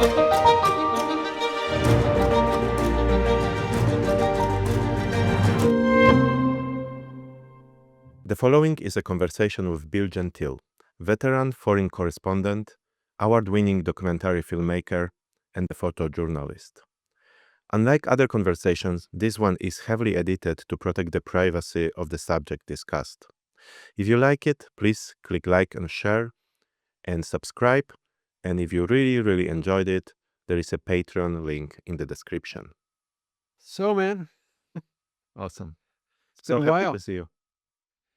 The following is a conversation with Bill Gentile, veteran foreign correspondent, award-winning documentary filmmaker, and a photojournalist. Unlike other conversations, this one is heavily edited to protect the privacy of the subject discussed. If you like it, please click like and share and subscribe. And if you really enjoyed it, there is a Patreon link in the description. So, man, Awesome. it's been a happy while. to see you.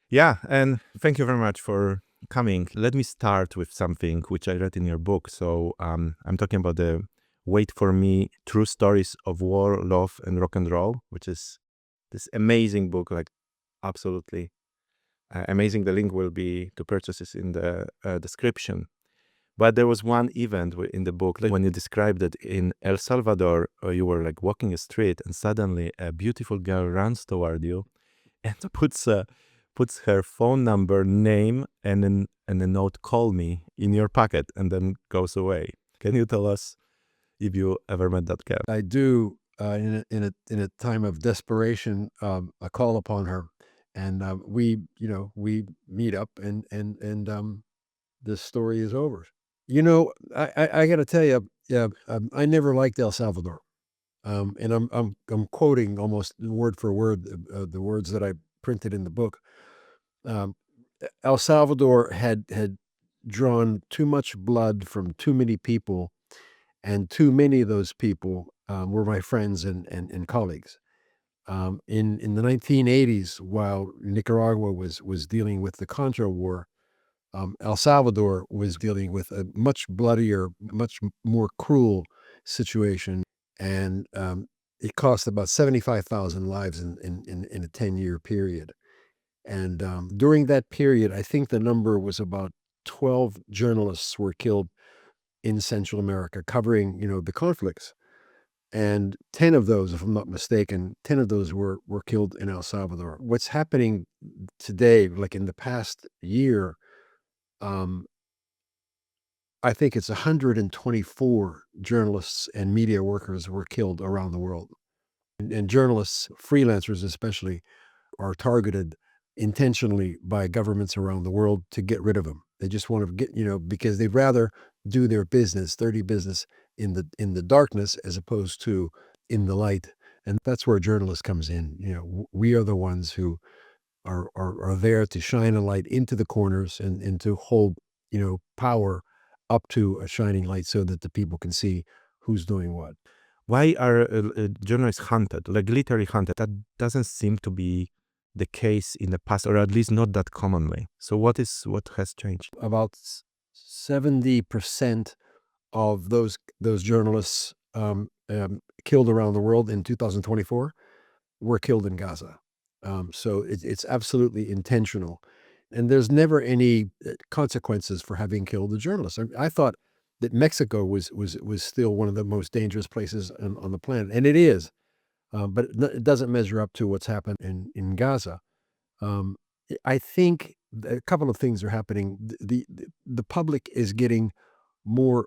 Yeah, and thank you very much for coming. Let me start with something which I read in your book. So I'm talking about the Wait for Me, True Stories of War, Love, and Rock and Roll, which is this amazing book, like absolutely amazing. The link will be to purchase this in the description. But there was one event in the book, like when you described that in El Salvador, you were like walking a street and suddenly a beautiful girl runs toward you and puts her phone number, name, and a note, "Call me," in your pocket, and then goes away. Can you tell us if you ever met that girl? I do, in a time of desperation, I call upon her, and we meet up, and this story is over. I got to tell you, I never liked El Salvador, and I'm quoting almost word for word the words that I printed in the book. El Salvador had drawn too much blood from too many people, and too many of those people were my friends and colleagues. In the 1980s, while Nicaragua was dealing with the Contra War, El Salvador was dealing with a much bloodier, much more cruel situation, and it cost about 75,000 lives in a 10-year period. And during that period, I think the number was about 12 journalists were killed in Central America, covering the conflicts. And 10 of those, if I'm not mistaken, 10 of those were killed in El Salvador. What's happening today, like in the past year, I think it's 124 journalists and media workers were killed around the world. And journalists, freelancers especially, are targeted intentionally by governments around the world to get rid of them. They just want to get, because they'd rather do their business, dirty business in the darkness as opposed to in the light. And that's where journalists comes in. We are the ones who are there to shine a light into the corners and to hold, power up to a shining light so that the people can see who's doing what. Why are journalists hunted, like literally hunted? That doesn't seem to be the case in the past, or at least not that commonly. So what has changed? About 70% of those journalists killed around the world in 2024 were killed in Gaza. So it's absolutely intentional. And there's never any consequences for having killed a journalist. I thought that Mexico was still one of the most dangerous places on the planet, and it is. But it doesn't measure up to what's happened in Gaza. I think a couple of things are happening. The public is getting more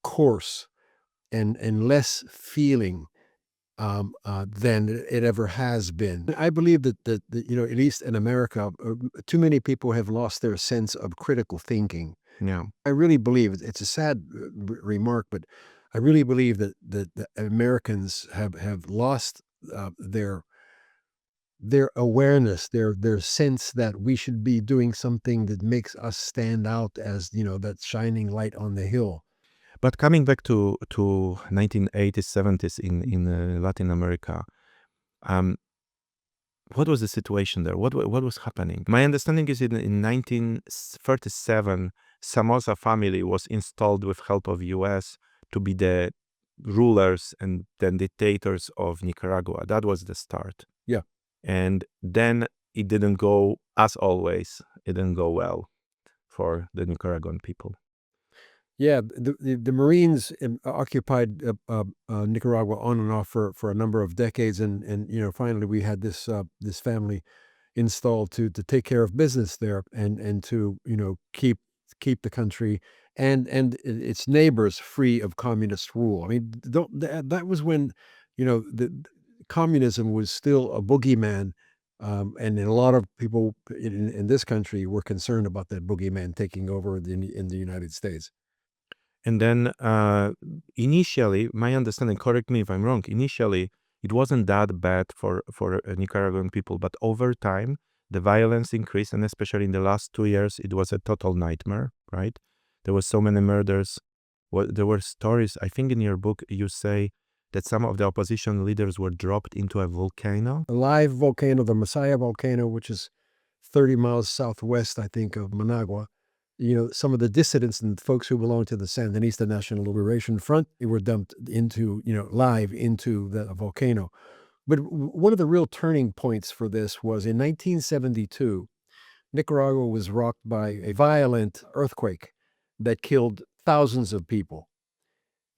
coarse and less feeling than it ever has been. I believe that at least in America, too many people have lost their sense of critical thinking. Yeah. I really believe it's a sad remark, but I really believe that the Americans have lost their awareness, their sense that we should be doing something that makes us stand out as that shining light on the hill. But coming back to 1980s, 70s in Latin America, what was the situation there? What was happening? My understanding is in 1937, Somoza family was installed with help of US to be the rulers and then dictators of Nicaragua. That was the start. Yeah. And then it didn't go, as always, it didn't go well for the Nicaraguan people. Yeah, the Marines occupied Nicaragua on and off for a number of decades, and finally we had this family installed to take care of business there and to keep the country and its neighbors free of communist rule. I mean, that was when, the communism was still a boogeyman, and a lot of people in this country were concerned about that boogeyman taking over in the United States. And then initially, my understanding, correct me if I'm wrong, initially it wasn't that bad for Nicaraguan people, but over time the violence increased, and especially in the last 2 years, it was a total nightmare, right? There was so many murders. There were stories, I think in your book you say that some of the opposition leaders were dropped into a volcano. A live volcano, the Masaya volcano, which is 30 miles southwest, I think, of Managua. Some of the dissidents and folks who belong to the Sandinista National Liberation Front, they were dumped into, live into the volcano. But one of the real turning points for this was in 1972, Nicaragua was rocked by a violent earthquake that killed thousands of people.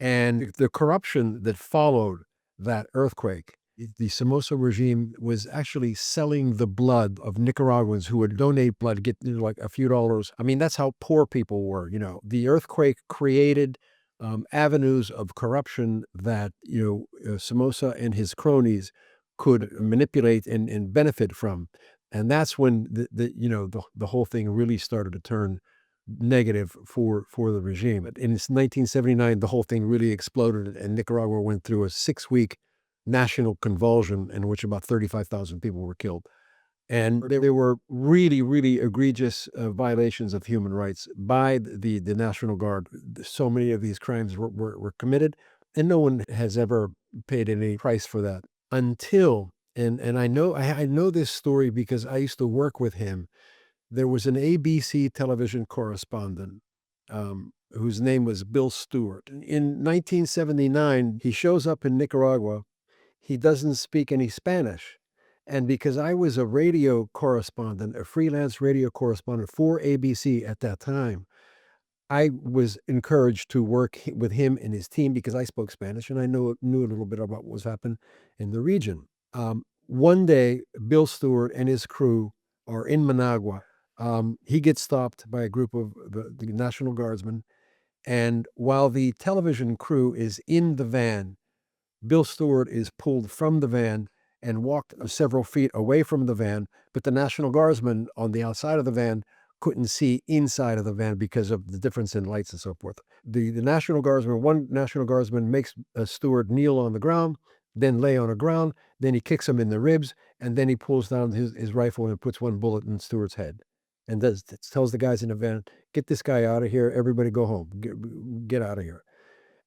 And the corruption that followed that earthquake, the Somoza regime was actually selling the blood of Nicaraguans who would donate blood, get like a few dollars. I mean, that's how poor people were. The earthquake created avenues of corruption that Somoza and his cronies could manipulate and benefit from, and that's when the whole thing really started to turn negative for the regime. In 1979, the whole thing really exploded, and Nicaragua went through a 6-week national convulsion in which about 35,000 people were killed. And there were really, really egregious violations of human rights by the National Guard. So many of these crimes were committed, and no one has ever paid any price for that until, and I know this story because I used to work with him. There was an ABC television correspondent whose name was Bill Stewart. In 1979, he shows up in Nicaragua. He doesn't speak any Spanish. And because I was a radio correspondent, a freelance radio correspondent for ABC at that time, I was encouraged to work with him and his team because I spoke Spanish and I knew a little bit about what was happening in the region. One day, Bill Stewart and his crew are in Managua. He gets stopped by a group of the National Guardsmen, and while the television crew is in the van, Bill Stewart is pulled from the van and walked several feet away from the van, but the National Guardsmen on the outside of the van couldn't see inside of the van because of the difference in lights and so forth. One National Guardsman makes Stewart kneel on the ground, then lay on the ground, then he kicks him in the ribs, and then he pulls down his rifle and puts one bullet in Stewart's head. And tells the guys in the van, "Get this guy out of here. Everybody go home. Get out of here."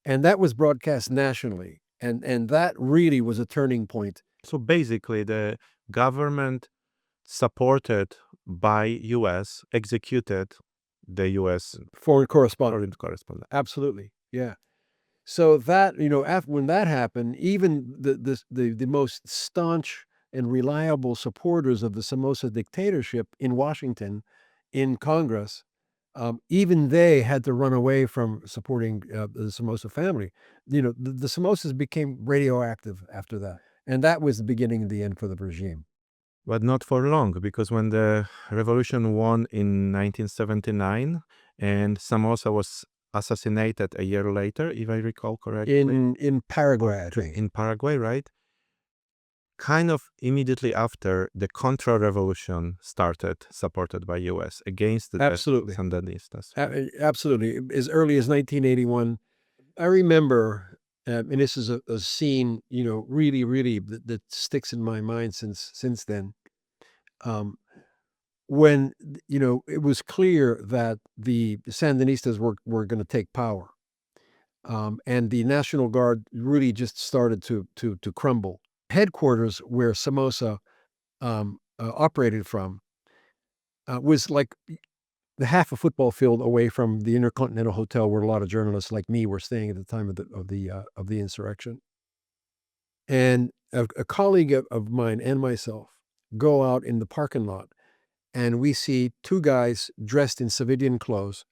And that was broadcast nationally. And that really was a turning point. So basically, the government supported by US executed the US Foreign correspondent. foreign correspondent. Absolutely. Yeah. So that, after when that happened, even the most staunch and reliable supporters of the Somoza dictatorship in Washington, in Congress, even they had to run away from supporting the Somoza family. The Somozas became radioactive after that. And that was the beginning of the end for the regime. But not for long, because when the revolution won in 1979 and Somoza was assassinated a year later, if I recall correctly. In Paraguay, I think. In Paraguay, right? Kind of immediately after, the Contra Revolution started, supported by US against the Absolutely. Sandinistas. Absolutely. As early as 1981, I remember, and this is a scene, really, really that sticks in my mind since then. When, it was clear that the Sandinistas were going to take power. And the National Guard really just started to crumble. Headquarters where Somoza operated from was like the half a football field away from the Intercontinental Hotel where a lot of journalists like me were staying at the time of the insurrection. And a colleague of mine and myself go out in the parking lot, and we see two guys dressed in civilian clothes,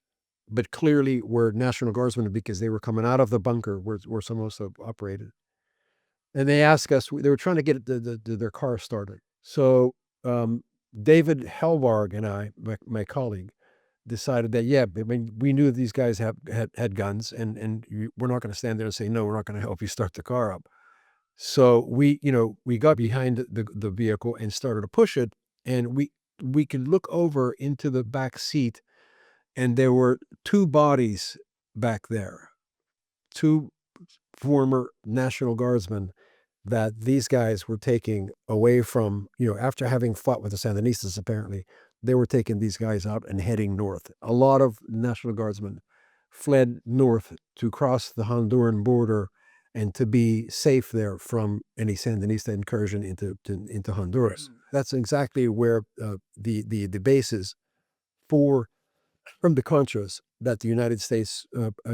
but clearly were National Guardsmen because they were coming out of the bunker where Somoza operated. And they asked us, they were trying to get their car started. So David Helvarg and I, my colleague, decided that, yeah, I mean, we knew these guys had guns, and we're not going to stand there and say, no, we're not going to help you start the car up. So we got behind the vehicle and started to push it, and we could look over into the back seat, and there were two bodies back there, two former National Guardsmen that these guys were taking away from, after having fought with the Sandinistas, apparently, they were taking these guys out and heading north. A lot of National Guardsmen fled north to cross the Honduran border and to be safe there from any Sandinista incursion into Honduras. That's exactly where the basis for from the Contras that the United States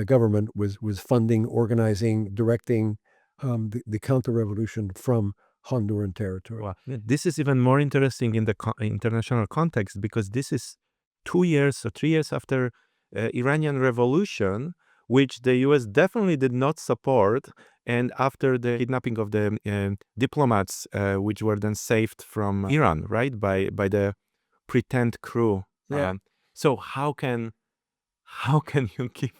government was funding, organizing, directing the counter-revolution from Honduran territory. Wow. This is even more interesting in the international context, because this is 2 years or 3 years after Iranian Revolution, which the US definitely did not support, and after the kidnapping of the diplomats, which were then saved from Iran, right, by the pretend crew. Yeah. So how can you give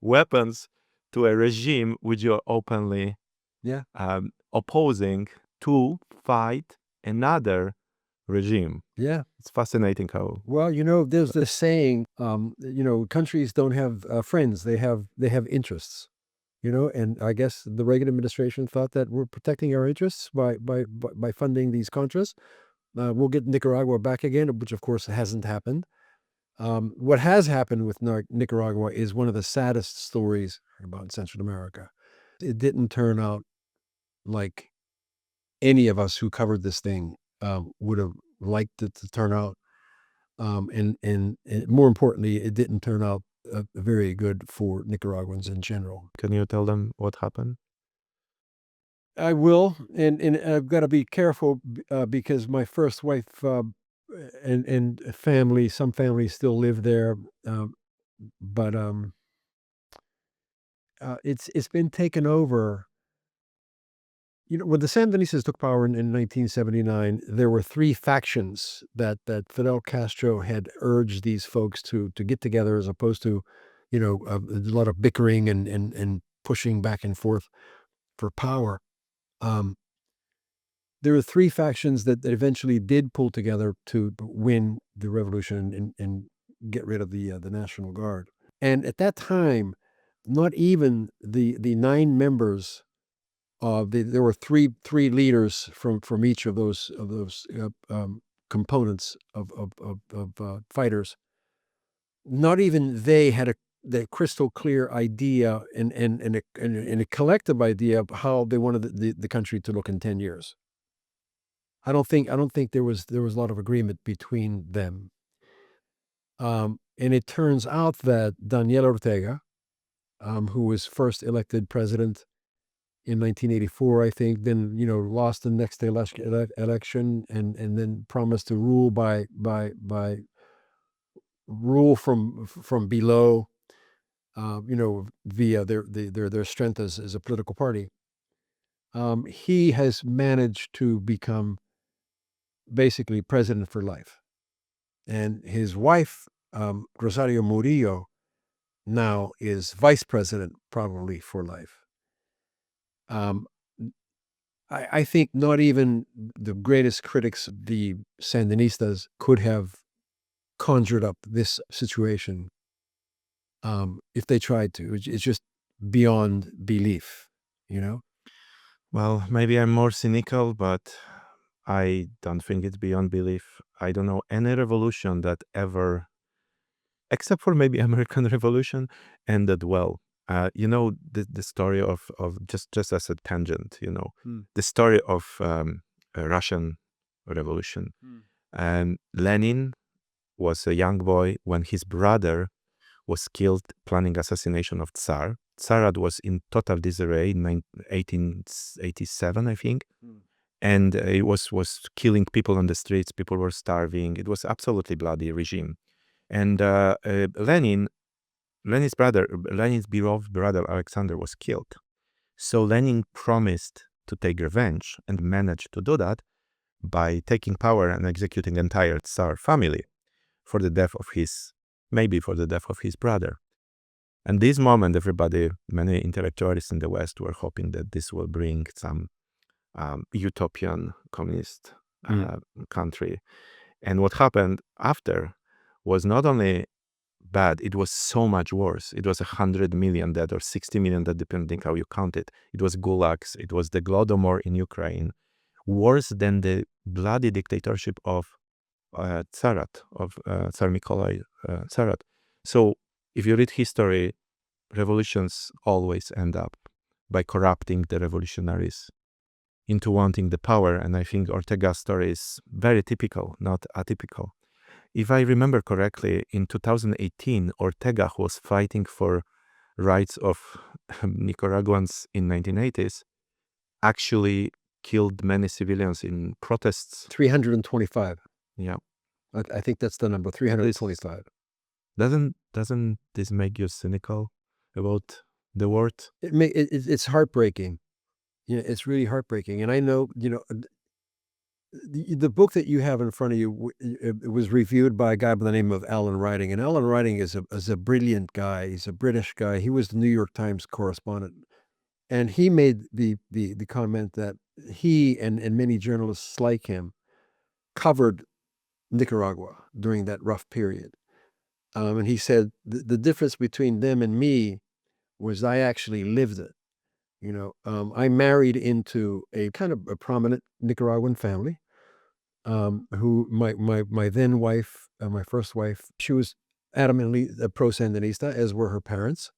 weapons to a regime which you're openly Yeah. opposing to fight another regime? Yeah. It's fascinating how. Well, there's this saying, countries don't have friends; they have interests. And I guess the Reagan administration thought that we're protecting our interests by funding these Contras. We'll get Nicaragua back again, which of course hasn't happened. What has happened with Nicaragua is one of the saddest stories about Central America. It didn't turn out like any of us who covered this thing would have liked it to turn out. And more importantly, it didn't turn out very good for Nicaraguans in general. Can you tell them what happened? I will, and I've got to be careful because my first wife and family, some families still live there, but it's been taken over. When the Sandinistas took power in 1979, there were three factions that Fidel Castro had urged these folks to get together, as opposed to, a lot of bickering and pushing back and forth for power. There were three factions that eventually did pull together to win the revolution and get rid of the National Guard. And at that time, not even the 9 members there were three leaders from each of those components of fighters. Not even they had the crystal clear idea and a collective idea of how they wanted the country to look in 10 years. I don't think there was a lot of agreement between them. And it turns out that Daniel Ortega, who was first elected president in 1984, I think, then lost the next election and then promised to rule by rule from below, via their strength as a political party. He has managed to become basically president for life, and his wife, Rosario Murillo, now is vice president probably for life. I think not even the greatest critics of the Sandinistas could have conjured up this situation if they tried to. It's just beyond belief, Well, maybe I'm more cynical, but I don't think it's beyond belief. I don't know any revolution that ever, except for maybe American Revolution, ended well. The story of just as a tangent, the story of Russian Revolution. And Lenin was a young boy when his brother was killed planning assassination of Tsar. Tsarad was in total disarray in 1887, I think. And it was killing people on the streets. People were starving. It was absolutely bloody regime. And Lenin's beloved brother Alexander was killed. So Lenin promised to take revenge and managed to do that by taking power and executing the entire Tsar family for the death of his maybe for the death of his brother. And this moment, many intellectuals in the West were hoping that this will bring some utopian communist country. And what happened after was not only bad, it was so much worse. It was 100 million dead or 60 million dead, depending how you count it. It was gulags. It was the Glodomor in Ukraine, worse than the bloody dictatorship of Tsar Nikolai Tsar. So if you read history, revolutions always end up by corrupting the revolutionaries into wanting the power. And I think Ortega's story is very typical, not atypical. If I remember correctly, in 2018, Ortega, who was fighting for rights of Nicaraguans in 1980s, actually killed many civilians in protests. 325. Yeah. I think that's the number, 325. Doesn't this make you cynical about the world? It's heartbreaking. It's really heartbreaking. And I know, the book that you have in front of you, it was reviewed by a guy by the name of Alan Riding. And Alan Riding is a brilliant guy. He's a British guy. He was the New York Times correspondent. And he made the comment that he and many journalists like him covered Nicaragua during that rough period. And he said the difference between them and me was I actually lived it. I married into a kind of a prominent Nicaraguan family, who my then wife, my first wife, she was adamantly a pro-Sandinista, as were her parents.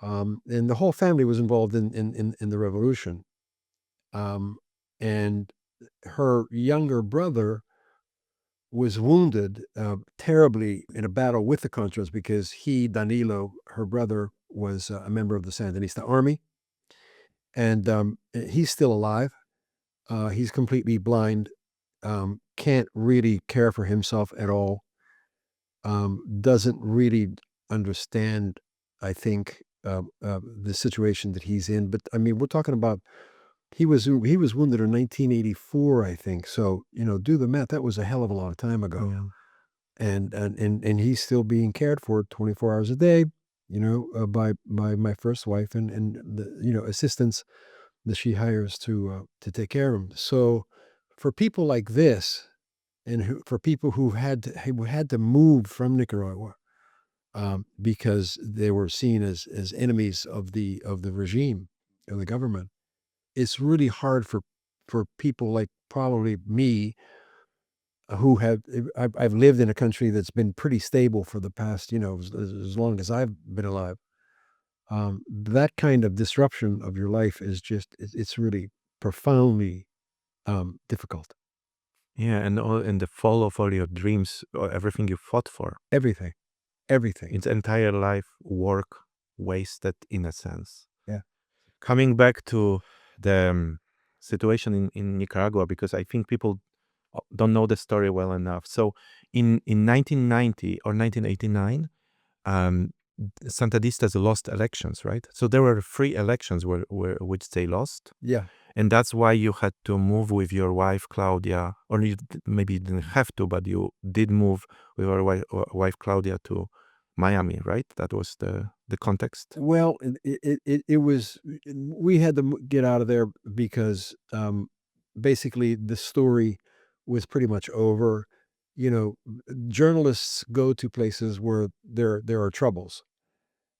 And the whole family was involved in the revolution. And her younger brother was wounded terribly in a battle with the Contras because Danilo, her brother, was a member of the Sandinista army. And he's still alive. He's completely blind, can't really care for himself at all, doesn't really understand, I think, the situation that he's in. But I mean, we're talking about he was wounded in 1984, I think. So do the math. That was a hell of a long time ago. Yeah. And he's still being cared for 24 hours a day, by my first wife and the assistants that she hires to take care of him. So for people like this, and for people who had to move from Nicaragua, because they were seen as enemies of the regime, of the government, it's really hard for people like probably me, who I've lived in a country that's been pretty stable for the past, as long as I've been alive. That kind of disruption of your life is just, it's really profoundly difficult. Yeah, and the fall of all your dreams, or everything you fought for, Everything. its entire life, work wasted in a sense. Yeah. Coming back to the situation in Nicaragua, because I think people don't know the story well enough. So in 1990 or 1989, Sandinistas lost elections, right? So there were 3 elections which they lost. Yeah. And that's why you had to move with your wife, Claudia, or maybe you didn't have to, but you did move with your wife Claudia, to Miami, right? That was the context. Well, it was, we had to get out of there because basically the story was pretty much over. Journalists go to places where there are troubles,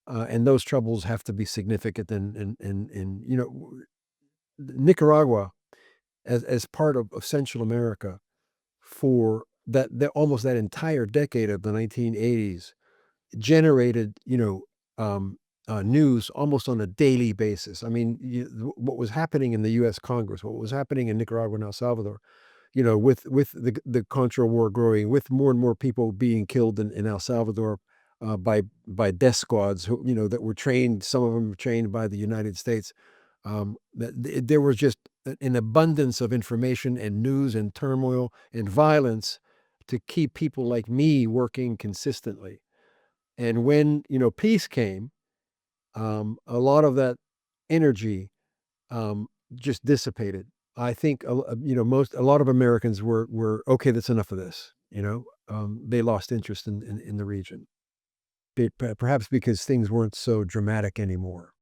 and those troubles have to be significant. And Nicaragua, as part of Central America, for that almost that entire decade of the 1980s, generated news almost on a daily basis. I mean, what was happening in the U.S. Congress, what was happening in Nicaragua and El Salvador, with the Contra War growing, with more and more people being killed in El Salvador by death squads who, that were trained. Some of them were trained by the United States. There was just an abundance of information and news and turmoil and violence to keep people like me working consistently. And when peace came, a lot of that energy just dissipated. I think a lot of Americans were okay. That's enough of this. They lost interest in the region. perhaps because things weren't so dramatic anymore.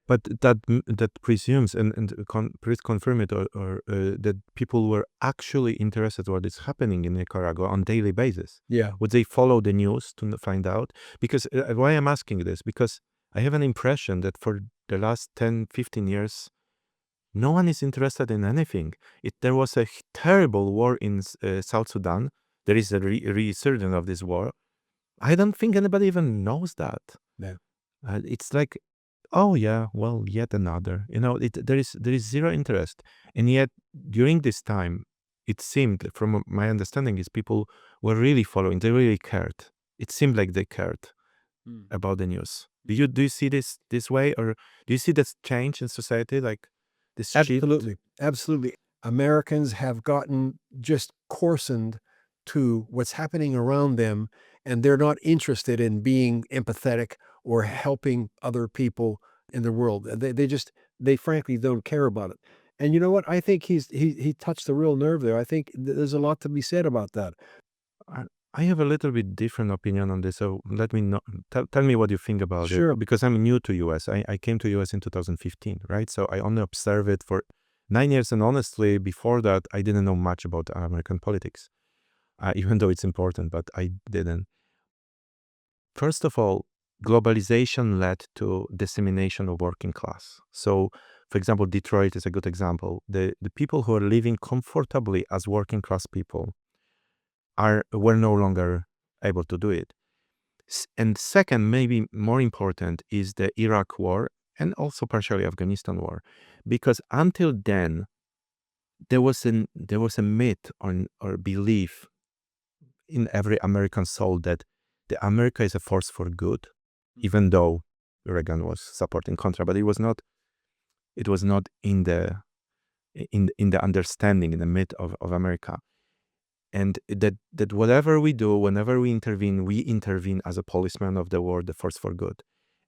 But that presumes, please confirm it, or that people were actually interested what is happening in Nicaragua on daily basis. Yeah. Would they follow the news to find out? Because why I'm asking this, because I have an impression that for the last 10, 15 years, no one is interested in anything. There was a terrible war in South Sudan. There is a resurgence of this war. I don't think anybody even knows that. No. It's like, oh yeah, well, yet another. There is zero interest, and yet during this time, it seemed, from my understanding, is people were really following. They really cared. It seemed like they cared about the news. Do you see this way, or do you see this change in society, like this shift? Absolutely. Absolutely. Americans have gotten just coarsened to what's happening around them, and they're not interested in being empathetic or helping other people in the world. They frankly don't care about it. And you know what? I think he touched the real nerve there. I think there's a lot to be said about that. I have a little bit different opinion on this, so let me know. Tell me what you think about Sure. it, because I'm new to US. I came to US in 2015, right? So I only observed it for 9 years, and honestly, before that, I didn't know much about American politics, even though it's important, but I didn't. First of all, globalization led to dissemination of working class. So, for example, Detroit is a good example. The people who are living comfortably as working class people were no longer able to do it. And second, maybe more important, is the Iraq War and also partially Afghanistan War, because until then there was a myth or belief in every American soul that the America is a force for good, even though Reagan was supporting Contra, but it was not in the understanding, in the myth of America. And that whatever we do, whenever we intervene as a policeman of the world, the force for good.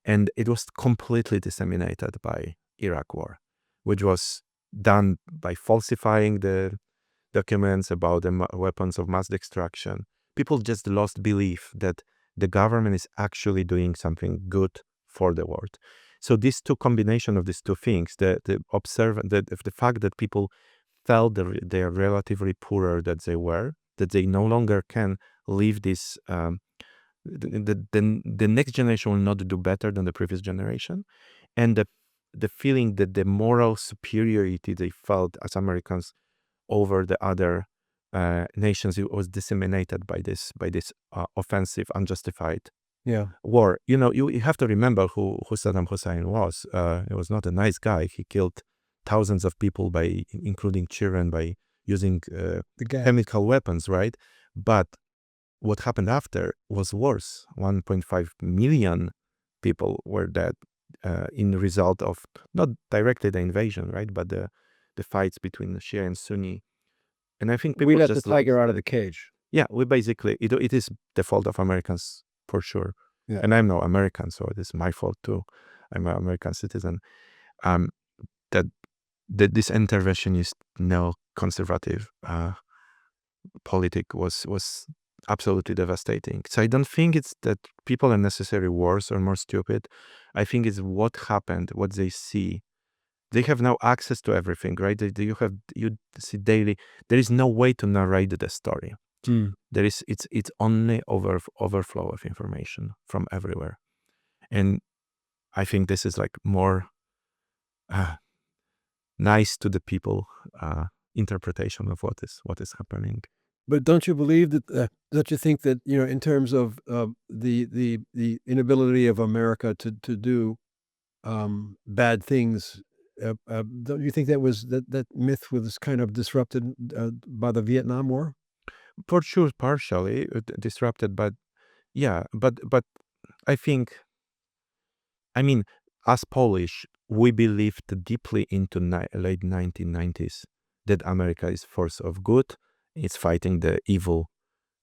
And it was completely disseminated by Iraq War, which was done by falsifying the documents about the weapons of mass destruction. People just lost belief that the government is actually doing something good for the world. So these two combination of these two things, the fact that people felt they are relatively poorer than they were, that they no longer can live this, the next generation will not do better than the previous generation, and the feeling that the moral superiority they felt as Americans over the other nations, it was disseminated by this offensive, unjustified war. You have to remember who Saddam Hussein was. He was not a nice guy. He killed thousands of people, including children, by using chemical weapons, right? But what happened after was worse. 1.5 million people were dead in the result of not directly the invasion, right? But the fights between Shia and Sunni. And I think people We let just the tiger out of the cage. Yeah, we basically, it is the fault of Americans for sure. Yeah. And I'm no American, so it is my fault too. I'm an American citizen. That this interventionist neoconservative politic was absolutely devastating. So I don't think it's that people are necessarily worse or more stupid. I think it's what happened, what they see. They have now access to everything, right? You see daily. There is no way to narrate the story. It's only overflow of information from everywhere, and I think this is like more nice to the people interpretation of what is happening. But don't you believe that you think that, in terms of the inability of America to do bad things, don't you think that myth was kind of disrupted by the Vietnam War? For sure, partially disrupted, but yeah, but I think, I mean, as Polish, we believed deeply into late 1990s that America is force of good. It's fighting the evil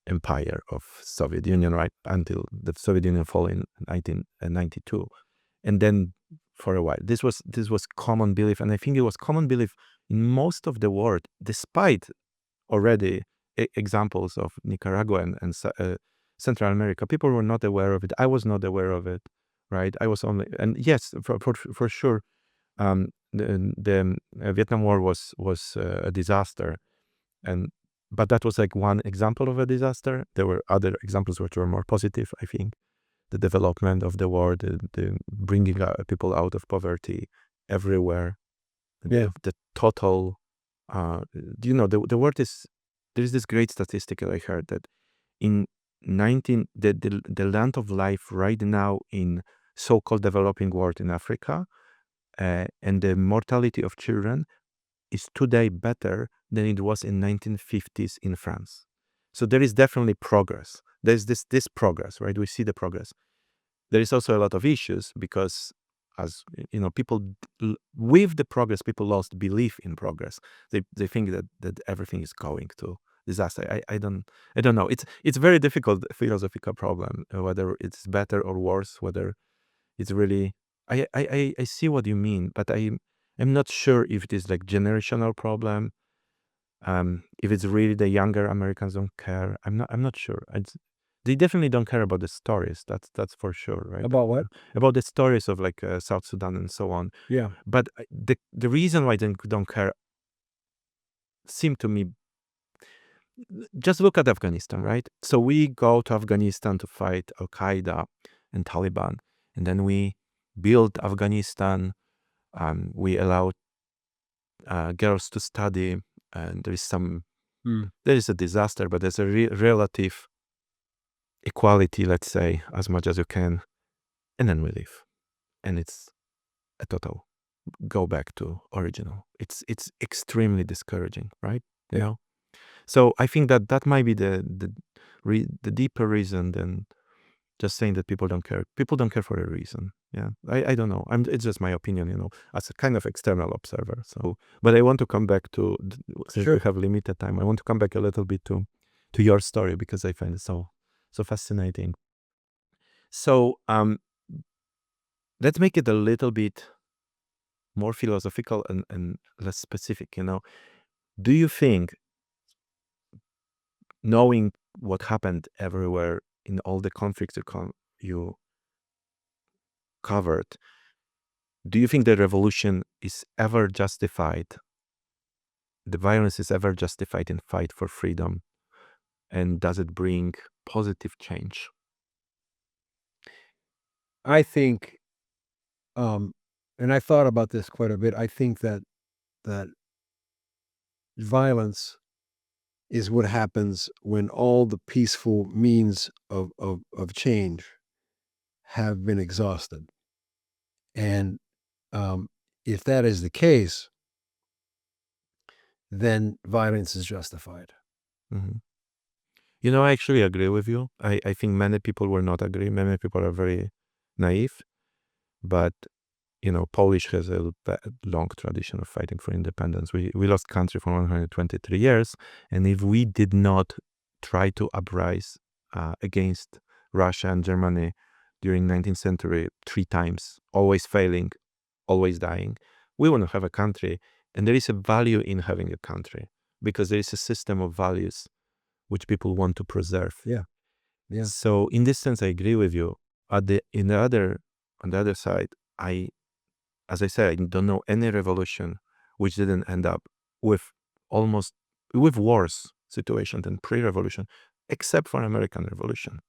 empire of Soviet Union, right, until the Soviet Union fall in 1992, and then for a while this was common belief, and I think it was common belief in most of the world, despite already examples of Nicaragua and Central America. People were not aware of it. I was not aware of it, right? I was only, and yes, for sure, the Vietnam War was a disaster, and but that was like one example of a disaster. There were other examples which were more positive, I think. The development of the war, the bringing people out of poverty everywhere, Yeah. the total, the word is, there's this great statistic that I heard that in the land of life right now in so-called developing world in Africa, and the mortality of children is today better than it was in 1950s in France. So there is definitely progress. There's this progress, right? We see the progress. There is also a lot of issues because, as people with the progress, people lost belief in progress. They think that everything is going to disaster. I don't know. It's very difficult philosophical problem, whether it's better or worse, whether it's really. I see what you mean, but I'm not sure if it is like generational problem. If it's really the younger Americans don't care, I'm not sure. They definitely don't care about the stories. That's for sure, right? About what? About the stories of like South Sudan and so on. Yeah. But the reason why they don't care seem to me, just look at Afghanistan, right? So we go to Afghanistan to fight Al Qaeda and Taliban, and then we build Afghanistan. We allow girls to study, and there is a disaster, but there's a relative equality, let's say, as much as you can, and then we leave, and it's a total go back to original. It's extremely discouraging, right? Yeah. So I think that might be the deeper reason than just saying that people don't care. People don't care for a reason. Yeah, I don't know. It's just my opinion, as a kind of external observer. So, but I want to come back to, since we Sure. have limited time, I want to come back a little bit to your story because I find it so fascinating. So let's make it a little bit more philosophical and less specific. Do you think, knowing what happened everywhere in all the conflicts you covered, do you think the revolution is ever justified? The violence is ever justified in fight for freedom? And does it bring positive change? I think, and I thought about this quite a bit. I think that violence is what happens when all the peaceful means of change have been exhausted. And if that is the case, then violence is justified. Mhm. I actually agree with you. I think many people will not agree. Many people are very naive, but Polish has a long tradition of fighting for independence. We lost country for 123 years, and if we did not try to uprise against Russia and Germany during 19th century 3 times, always failing, always dying, we wouldn't have a country. And there is a value in having a country because there is a system of values which people want to preserve. Yeah. Yeah. So in this sense, I agree with you. On the other side, as I said, I don't know any revolution which didn't end up with worse situation than pre-revolution, except for American Revolution,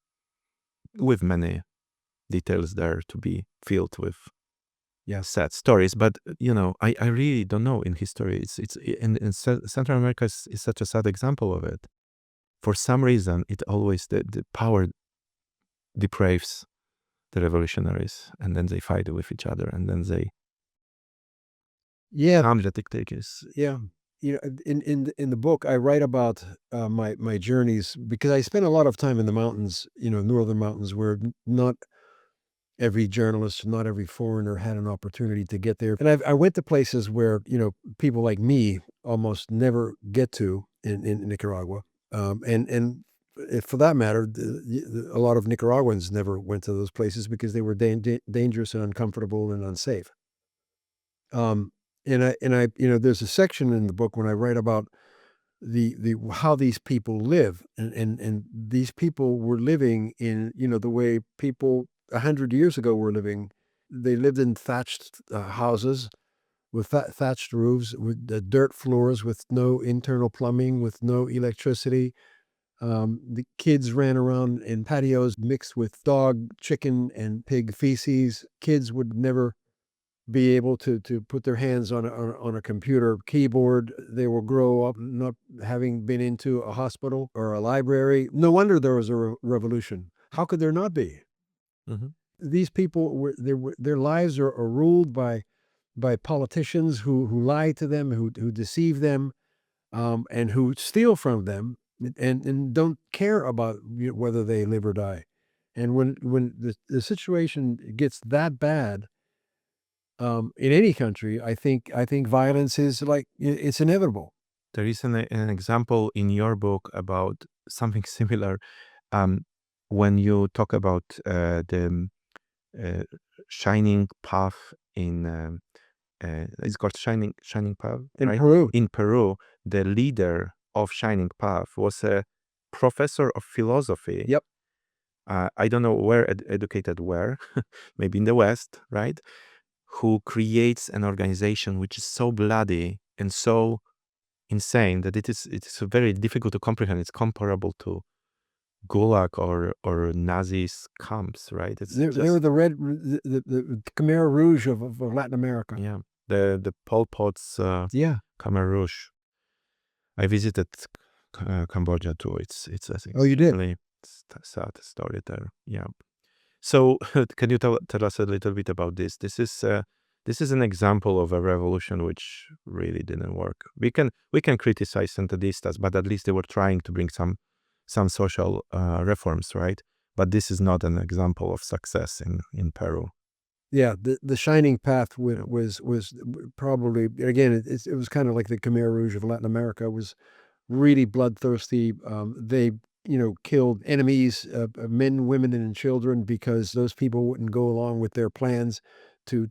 with many details there to be filled with sad stories. But I really don't know in history. It's in Central America is such a sad example of it. For some reason, it always the power depraves the revolutionaries, and then they fight with each other, and then they become the dictators. Yeah. In the book, I write about my journeys because I spent a lot of time in the mountains, northern mountains, where not every journalist, not every foreigner had an opportunity to get there. And I went to places where people like me almost never get to in Nicaragua, and for that matter, a lot of Nicaraguans never went to those places because they were dangerous and uncomfortable and unsafe. Um, and I, there's a section in the book when I write about the how these people live, and these people were living in, the way people 100 years ago were living. They lived in thatched houses with thatched roofs, with dirt floors, with no internal plumbing, with no electricity. The kids ran around in patios mixed with dog, chicken, and pig feces. Kids would never be able to put their hands on a computer keyboard. They will grow up not having been into a hospital or a library. No wonder there was a revolution. How could there not be? Mhm. These people their lives are ruled by politicians who lie to them, who deceive them, and who steal from them, and don't care about whether they live or die. And when the situation gets that bad, in any country, I think violence is like it's inevitable. There is an example in your book about something similar. Um, when you talk about the uh, shining path in it's called shining path, In right? Peru, In Peru, the leader of shining path was a professor of philosophy. yep, I don't know where educated where, maybe in the West, right? Who creates an organization which is so bloody and so insane that it is very difficult to comprehend. It's comparable to Gulag or Nazis camps, right? It's they were just, the the Khmer Rouge of Latin America. yeah, the Pol Pot's Yeah. Khmer Rouge. I visited Cambodia too. It's Oh, you did. extremely sad story there. Yeah. So can you tell us a little bit about this? This is an example of a revolution which really didn't work. We can criticize Sandinistas, but at least they were trying to bring some social reforms, right? But this is not an example of success in Peru. Yeah, the shining path Yeah. was probably, again, it was kind of like the Khmer Rouge of Latin America. It was really bloodthirsty. They, killed enemies, men, women, and children, because those people wouldn't go along with their plans to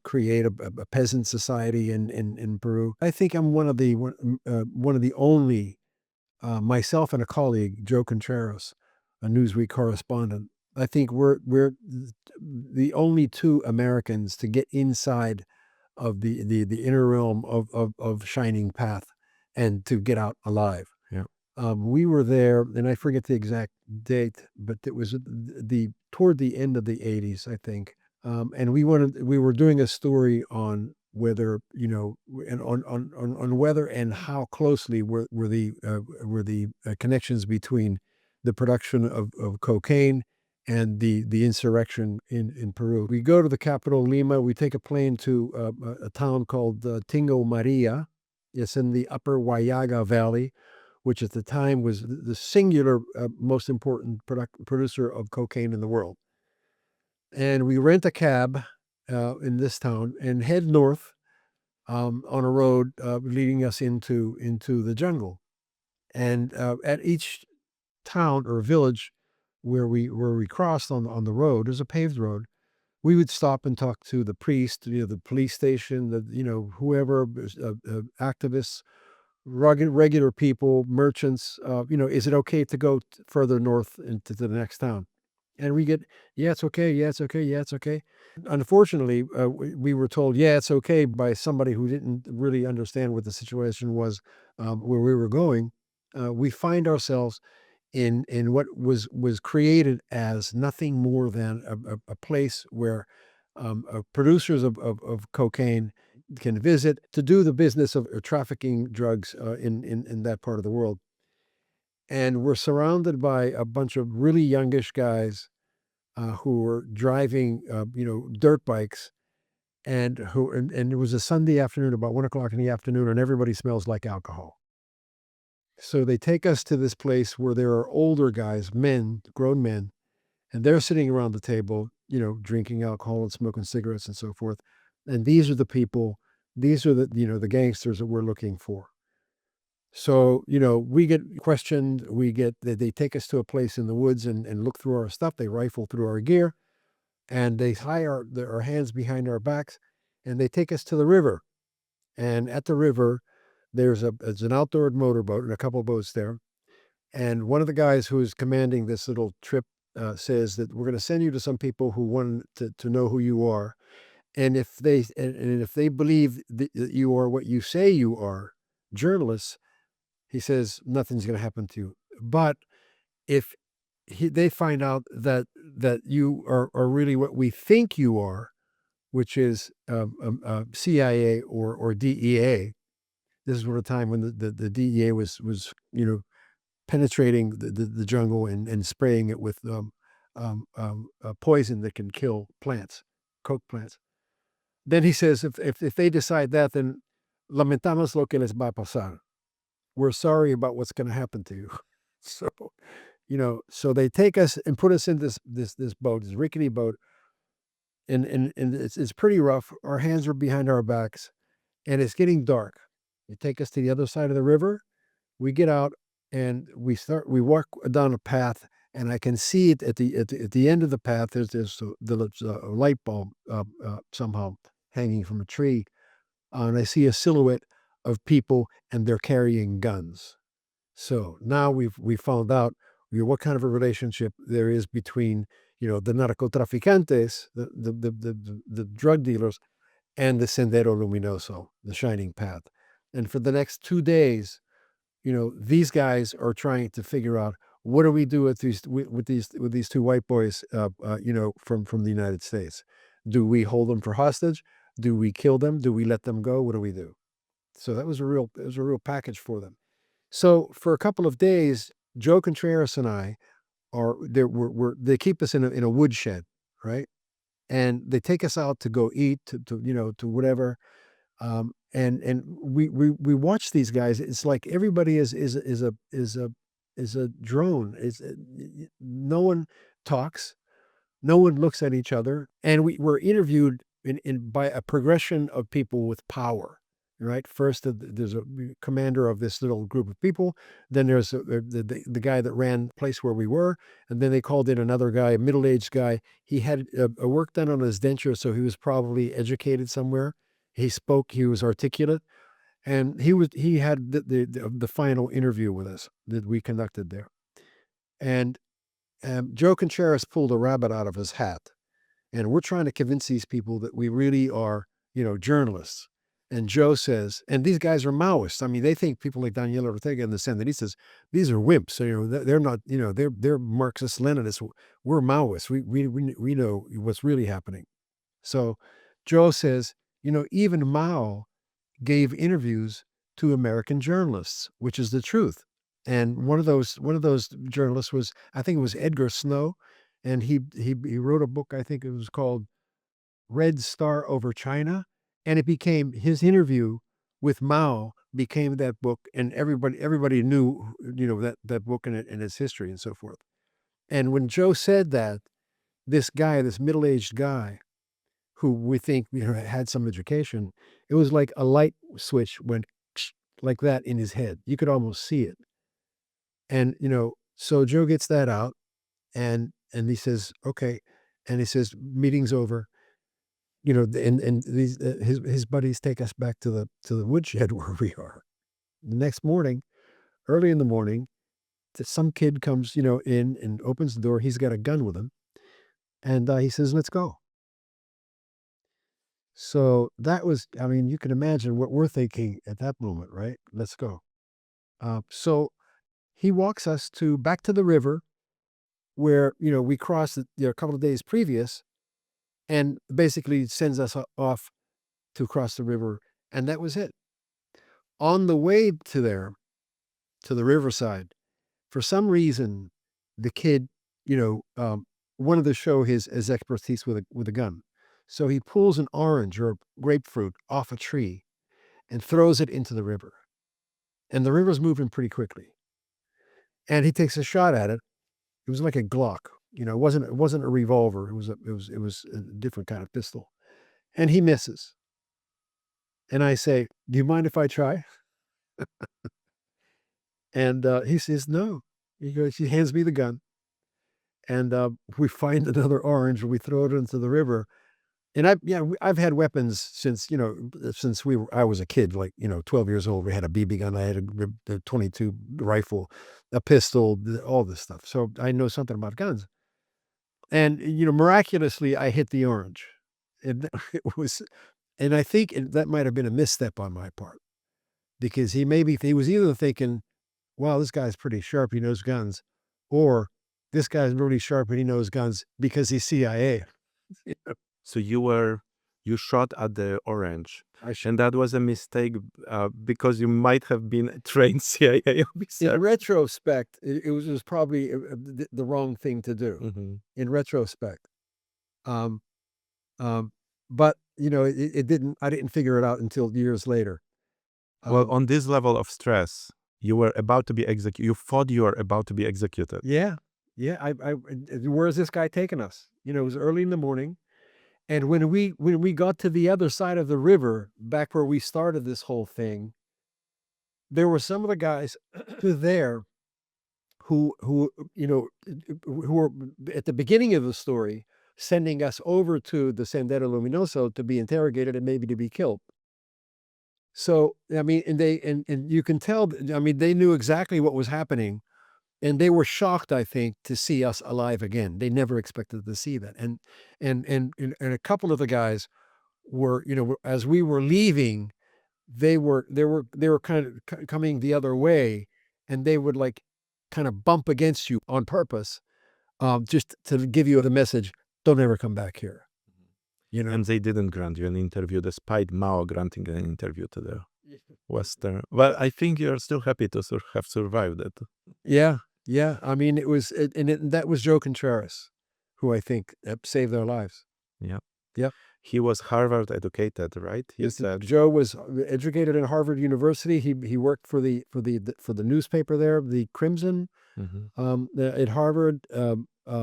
create a peasant society in Peru. I think I'm one of the only, myself and a colleague, Joe Contreras, a Newsweek correspondent. I think we're the only two Americans to get inside of the inner realm of Shining Path and to get out alive. Yeah. We were there, and I forget the exact date, but it was the toward the end of the '80s, I think. And we were doing a story on whether, and on whether and how closely were the connections between the production of cocaine and the insurrection in Peru. We go to the capital, Lima. We take a plane to a town called Tingo Maria. It's in the upper Huallaga Valley, which at the time was the singular most important producer of cocaine in the world. And we rent a cab in this town and head north on a road leading us into the jungle. And at each town or village where we crossed on the road, there's a paved road. We would stop and talk to the priest, the police station, whoever, activists, regular people, merchants. Is it okay to go further north into the next town? And we get, yeah, it's okay. Yeah, it's okay. Yeah, it's okay. Unfortunately, we were told, yeah, it's okay, by somebody who didn't really understand what the situation was, where we were going. We find ourselves in what was created as nothing more than a place where producers of cocaine can visit to do the business of trafficking drugs in that part of the world. And we're surrounded by a bunch of really youngish guys who were driving, dirt bikes, and it was a Sunday afternoon, about 1 o'clock in the afternoon, and everybody smells like alcohol. So they take us to this place where there are older guys, men, grown men, and they're sitting around the table, drinking alcohol and smoking cigarettes and so forth. And these are the people, these are the gangsters that we're looking for. So, we get questioned. They take us to a place in the woods and look through our stuff. They rifle through our gear, and they tie our hands behind our backs, and they take us to the river. And at the river, it's an outdoor motorboat and a couple boats there. And one of the guys who is commanding this little trip says that we're going to send you to some people who want to know who you are. And if they believe that you are what you say you are, journalists, he says nothing's going to happen to you. But if they find out that you are really what we think you are, which is CIA or DEA. This is a time when the DEA was penetrating the jungle and spraying it with poison that can kill plants, coke plants. Then he says, if they decide that, then lamentamos lo que les va a pasar. We're sorry about what's going to happen to you. So, so they take us and put us in this boat, this rickety boat, and it's pretty rough. Our hands are behind our backs, and it's getting dark. They take us to the other side of the river. We get out, and we walk down a path, and I can see it at the end of the path. There's a light bulb somehow hanging from a tree, and I see a silhouette of people, and they're carrying guns. So now we found out what kind of a relationship there is between the narcotraficantes, the drug dealers, and the Sendero Luminoso, the shining path. And for the next 2 days, these guys are trying to figure out what do we do with these two white boys, from the United States. Do we hold them for hostage? Do we kill them? Do we let them go? What do we do? So it was a real package for them. So for a couple of days, Joe Contreras and I they keep us in a woodshed, right? And they take us out to go eat, to whatever. And we watch these guys. It's like everybody is a drone. No one talks, no one looks at each other, and we're interviewed by a progression of people with power. Right. First, there's a commander of this little group of people. Then there's the guy that ran the place where we were, and then they called in another guy, a middle-aged guy. He had a work done on his denture, so he was probably educated somewhere. He spoke. He was articulate, and he had the final interview with us that we conducted there. And Joe Contreras pulled a rabbit out of his hat, and we're trying to convince these people that we really are, journalists. And Joe says, and these guys are Maoists. I mean, they think people like Daniel Ortega and the Sandinistas, these are wimps. So, they're not, they're Marxist Leninists. We're Maoists. We know what's really happening. So Joe says, even Mao gave interviews to American journalists, which is the truth. And one of those journalists was, I think it was Edgar Snow, and he wrote a book. I think it was called Red Star Over China, and it became his interview with Mao became that book, and everybody knew that book and its history and so forth. And when Joe said that, this middle-aged guy who we think had some education, it was like a light switch went like that in his head. You could almost see it. And so Joe gets that out, and he says, okay, and he says, meeting's over. And these his buddies take us back to the woodshed where we are. The next morning, early in the morning, some kid comes, in and opens the door. He's got a gun with him, and he says, "Let's go." So that was, I mean, you can imagine what we're thinking at that moment, right? Let's go. So he walks us back to the river, where we crossed a couple of days previous, and basically sends us off to cross the river, and that was it. On the way to the riverside, for some reason, the kid, wanted to show his expertise with a gun. So he pulls an orange or grapefruit off a tree and throws it into the river. And the river's moving pretty quickly. And he takes a shot at it. It was like a Glock. It wasn't a revolver. It was a different kind of pistol. And he misses. And I say, "Do you mind if I try?" And he says, "No." He hands me the gun. And we find another orange and we throw it into the river. And I've had weapons since, since I was a kid, like, 12 years old. We had a BB gun. I had a 22 rifle, a pistol, all this stuff. So I know something about guns. And, miraculously, I hit the orange. And it was, and I think that might have been a misstep on my part, because he was either thinking, wow, this guy's pretty sharp, he knows guns, or this guy's really sharp and he knows guns because he's CIA. So you shot at the orange, I should. and that was a mistake because you might have been a trained CIA In officer. retrospect, it was probably the wrong thing to do. Mhm. In retrospect, um, but it didn't. I didn't figure it out until years later. Well, on this level of stress, you were about to be executed. You thought you were about to be executed. Yeah, yeah. Where's this guy taking us? It was early in the morning, and when we got to the other side of the river, back where we started this whole thing, there were some of the guys there who were at the beginning of the story sending us over to the Sendero Luminoso to be interrogated and maybe to be killed. So, I mean, and you can tell, I mean, they knew exactly what was happening, and they were shocked, I think, to see us alive again. They never expected to see that. And a couple of the guys were, as we were leaving, they were kind of coming the other way, and they would like kind of bump against you on purpose, just to give you the message, don't ever come back here. And they didn't grant you an interview, despite Mao granting an interview to the Western. Well, I think you're still happy to have survived it. Yeah, yeah. I mean, that was Joe Contreras, who I think saved their lives. Yeah. Yep. He was Harvard educated, right? You said Joe was educated at Harvard University. He worked for the newspaper there, the Crimson, at Harvard.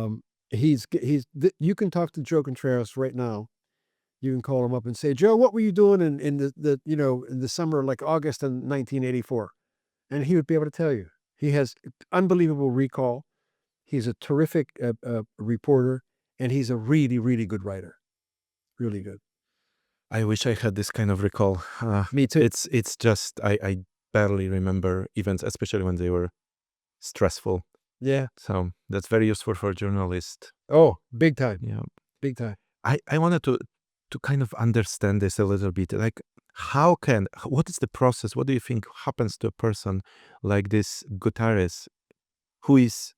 You can talk to Joe Contreras right now. You can call him up and say, Joe, what were you doing in in the summer, like August in 1984? And he would be able to tell you. He has unbelievable recall. He's a terrific reporter, and he's a really, really good writer. Really good. I wish I had this kind of recall. Me too. It's just I barely remember events, especially when they were stressful. Yeah. So that's very useful for journalists. Oh, big time. Yeah. Big time. I wanted to kind of understand this a little bit. Like, what is the process? What do you think happens to a person like this Guterres, who is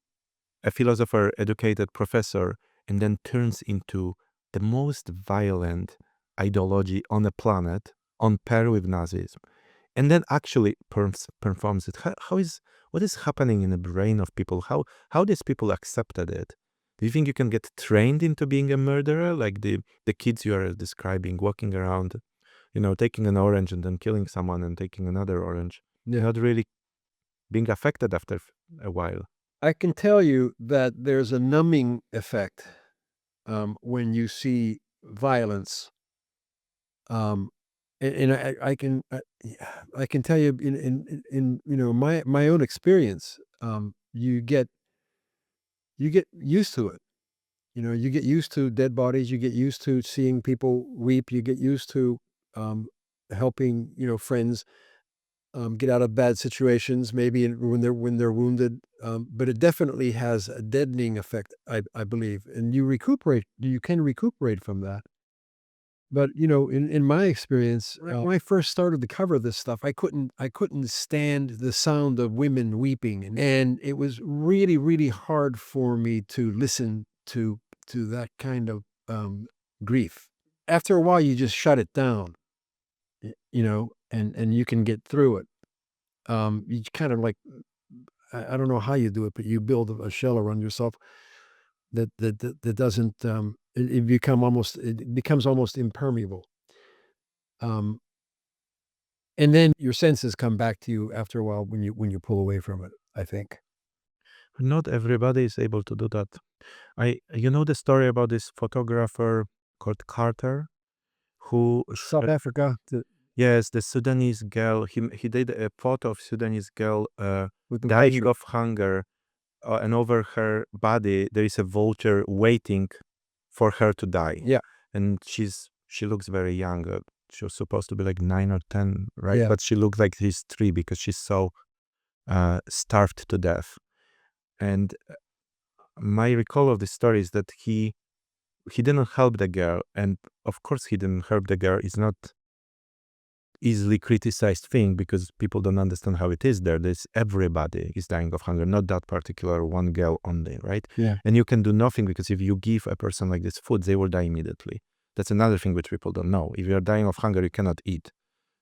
a philosopher, educated professor, and then turns into the most violent ideology on the planet, on par with Nazism, and then actually performs it? What is happening in the brain of people? How these people accepted it? Do you think you can get trained into being a murderer, like the kids you are describing, walking around, taking an orange and then killing someone and taking another orange, not really being affected after a while? I can tell you that there's a numbing effect when you see violence. And I can tell you in my own experience, you get used to it. You get used to dead bodies. You get used to seeing people weep. You get used to helping friends get out of bad situations, maybe when they're wounded. But it definitely has a deadening effect, I believe, and you can recuperate from that. But in my experience, when I first started to cover this stuff, I couldn't stand the sound of women weeping, and it was really, really hard for me to listen to that kind of grief. After a while, you just shut it down, and you can get through it. You kind of like, I don't know how you do it, but you build a shell around yourself that doesn't it becomes almost impermeable. And then your senses come back to you after a while when you pull away from it, I think. Not everybody is able to do that. You know the story about this photographer called Carter, who South Africa, yes, the Sudanese girl. He did a photo of Sudanese girl with the dying picture. of hunger, and over her body there is a vulture waiting for her to die. Yeah. and she looks very young. She was supposed to be like 9 or 10, right? Yeah. But she looks like she's 3 because she's so starved to death. And my recall of the story is that he didn't help the girl, and of course he didn't help the girl. It's not easily criticized thing because people don't understand how it is there. There's everybody is dying of hunger, not that particular one girl only, right? Yeah. And you can do nothing because if you give a person like this food, they will die immediately. That's another thing which people don't know. If you're dying of hunger, you cannot eat.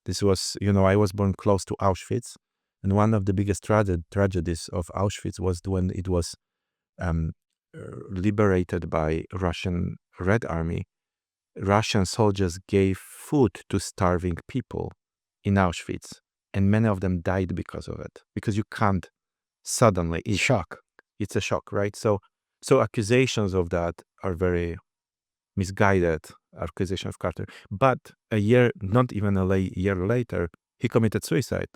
This was, I was born close to Auschwitz, and one of the biggest tragedies of Auschwitz was when it was um, liberated by Russian Red Army. Russian soldiers gave food to starving people in Auschwitz, and many of them died because of it. Because you can't suddenly eat. Shock. It's a shock, right? So accusations of that are very misguided. Accusation of Carter, but a year, not even a year later, he committed suicide,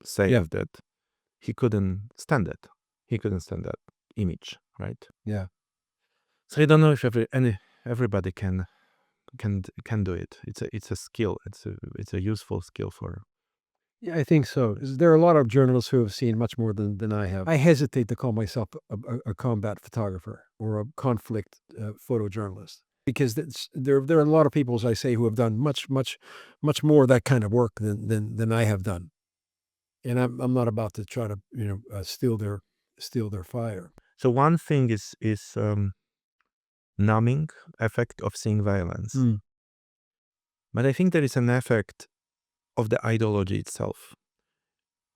saying that he couldn't stand it. He couldn't stand that image, right? Yeah. So I don't know if everybody can do it. It's a skill. It's a useful skill for. Yeah, I think so. There are a lot of journalists who have seen much more than I have. I hesitate to call myself a combat photographer or a conflict photojournalist because there are a lot of people, as I say, who have done much more of that kind of work than I have done, and I'm not about to try to steal their fire. So one thing is numbing effect of seeing violence, but I think there is an effect of the ideology itself.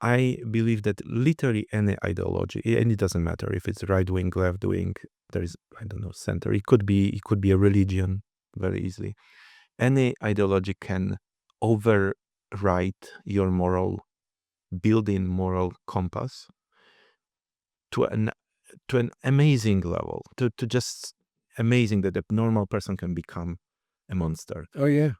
I believe that literally any ideology, and it doesn't matter if it's right wing, left wing, there is, I don't know, center. It could be a religion very easily. Any ideology can overwrite your built-in moral compass to an amazing level, to just amazing that a normal person can become a monster. Oh yeah,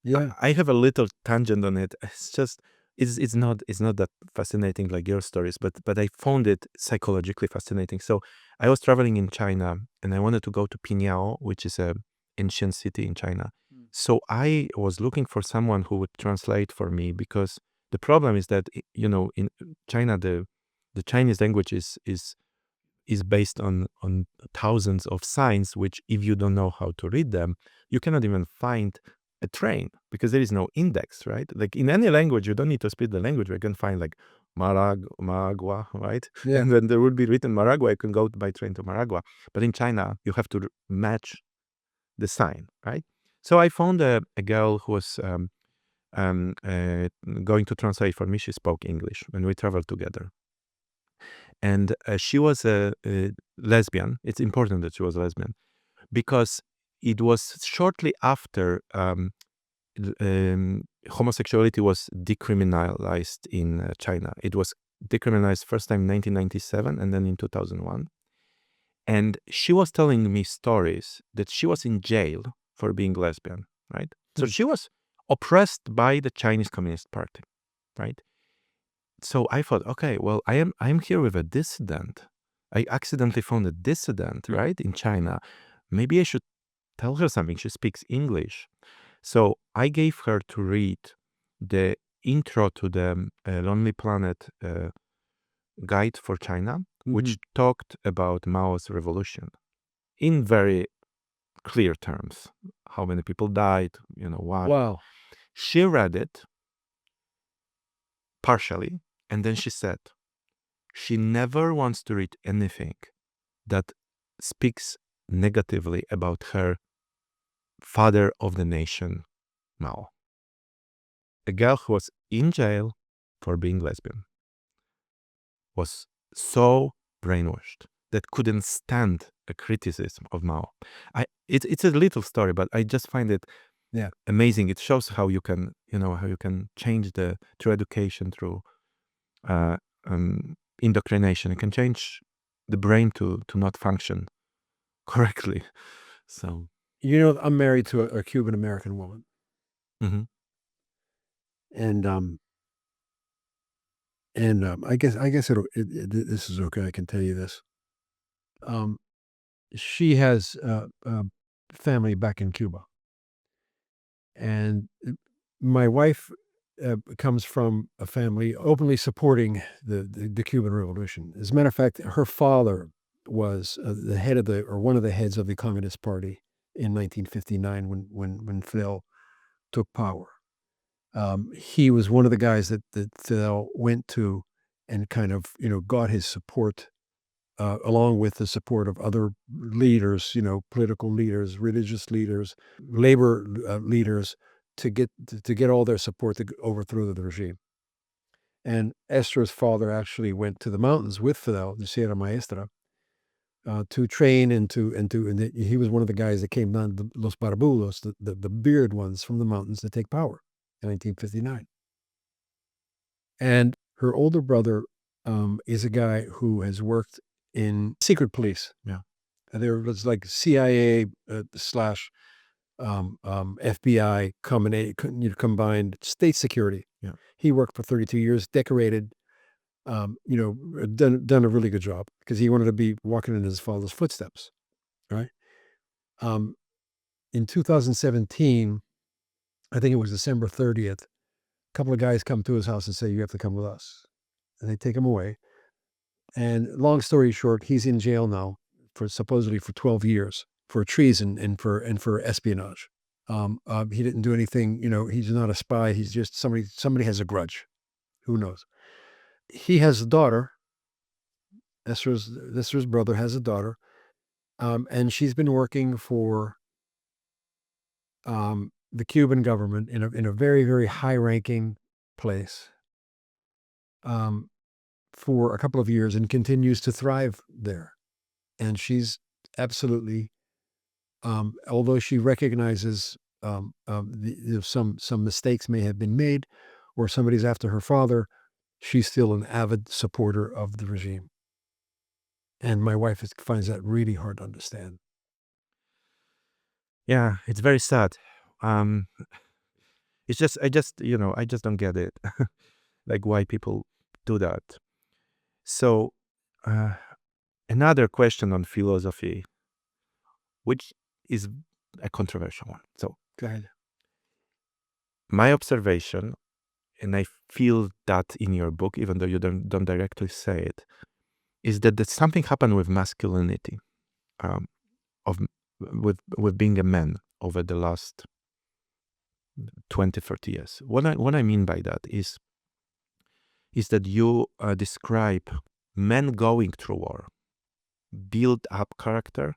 yeah. I have a little tangent on it. It's just it's not that fascinating like your stories, but I found it psychologically fascinating. So I was traveling in China and I wanted to go to Pinyao, which is a ancient city in China. So I was looking for someone who would translate for me because the problem is that in China the Chinese language is based on thousands of signs, which if you don't know how to read them, you cannot even find a train because there is no index, right? Like in any language, you don't need to speak the language. You can find like Maragua, right? Yeah. And then there would be written Maragua. You can go by train to Maragua. But in China, you have to match the sign, right? So I found a girl who was going to translate for me. She spoke English and we traveled together. And she was a lesbian. It's important that she was a lesbian because it was shortly after homosexuality was decriminalized in China. It was decriminalized first time in 1997 and then in 2001. And she was telling me stories that she was in jail for being lesbian, right? So she was oppressed by the Chinese Communist Party, right? So I thought, okay, well, I'm here with a dissident. I accidentally found a dissident, right, in China. Maybe I should tell her something. She speaks English. So I gave her to read the intro to the Lonely Planet guide for China, which talked about Mao's revolution in very clear terms. How many people died, what. Wow. She read it partially, and then she said, she never wants to read anything that speaks negatively about her father of the nation, Mao. A girl who was in jail for being lesbian was so brainwashed that couldn't stand a criticism of Mao. It's a little story, but I just find it amazing. It shows how you can, change through education, through indoctrination. It can change the brain to not function correctly. So I'm married to a Cuban American woman, and I guess this is okay. I can tell you this. She has family back in Cuba. And my wife comes from a family openly supporting the Cuban Revolution. As a matter of fact, her father was the head of or one of the heads of the Communist Party in 1959 when Fidel took power. He was one of the guys that Fidel went to and kind of, got his support, along with the support of other leaders, political leaders, religious leaders, labor leaders, to get all their support to overthrow the regime. And Esther's father actually went to the mountains with Fidel, the Sierra Maestra, to train and he was one of the guys that came down, Los Barbudos, the bearded ones from the mountains, to take power in 1959. And her older brother is a guy who has worked in secret police. Yeah. There was like CIA slash FBI combined state security. Yeah. He worked for 32 years, decorated, done a really good job because he wanted to be walking in his father's footsteps, right? In 2017, I think it was December 30th, a couple of guys come to his house and say, "You have to come with us." And they take him away. And long story short, he's in jail now supposedly for 12 years for treason and for espionage. He didn't do anything, he's not a spy. He's just somebody has a grudge. Who knows? He has a daughter. Esther's brother has a daughter. And she's been working for the Cuban government in a very, very high-ranking place for a couple of years and continues to thrive there. And she's absolutely, although she recognizes some mistakes may have been made, or somebody's after her father, she's still an avid supporter of the regime. And my wife finds that really hard to understand. Yeah, it's very sad. It's just I just don't get it, like why people do that. So another question on philosophy, which is a controversial one. So Go ahead. my observation, and I feel that in your book, even though you don't directly say it, is that something happened with masculinity, with being a man over the last 20, 30 years. What I mean by that is that you describe men going through war, build up character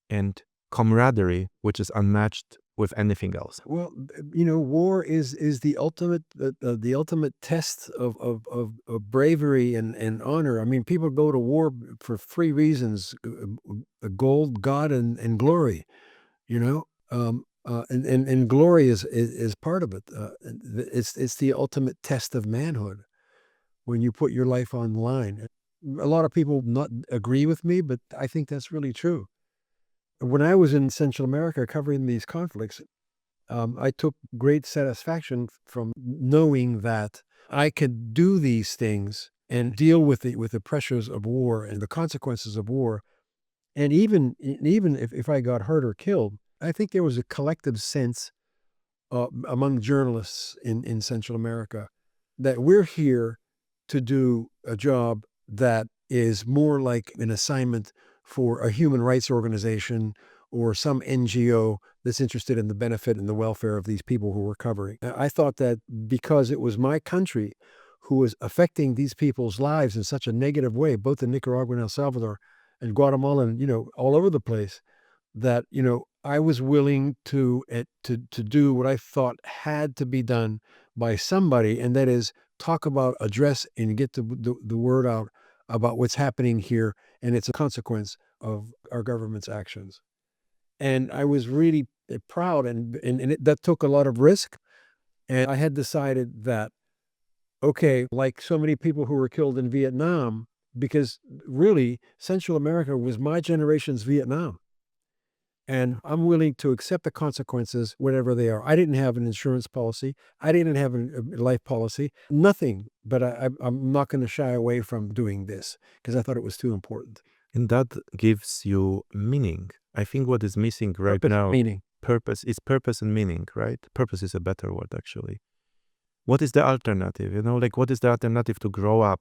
and camaraderie, which is unmatched with anything else. Well, war is the ultimate test of bravery and honor. I mean, people go to war for three reasons: gold, God, and glory. And glory is part of it. It's the ultimate test of manhood when you put your life on the line. A lot of people not agree with me, but I think that's really true. When I was in Central America covering these conflicts, I took great satisfaction from knowing that I could do these things and deal with the pressures of war and the consequences of war. And even if I got hurt or killed, I think there was a collective sense among journalists in Central America that we're here to do a job that is more like an assignment for a human rights organization or some NGO that's interested in the benefit and the welfare of these people who we're covering. I thought that because it was my country who was affecting these people's lives in such a negative way, both in Nicaragua and El Salvador and Guatemala and, all over the place, that, I was willing to do what I thought had to be done by somebody, and that is address and get the word out about what's happening here and it's a consequence of our government's actions. And I was really proud, and that took a lot of risk. And I had decided that, okay, like so many people who were killed in Vietnam, because really Central America was my generation's Vietnam. And I'm willing to accept the consequences, whatever they are. I didn't have an insurance policy. I didn't have a life policy, nothing. But I'm not going to shy away from doing this because I thought it was too important. And that gives you meaning. I think what is missing right Purpose, now, meaning. purpose. It's purpose and meaning, right? Purpose is a better word, actually. What is the alternative? Like, what is the alternative to grow up?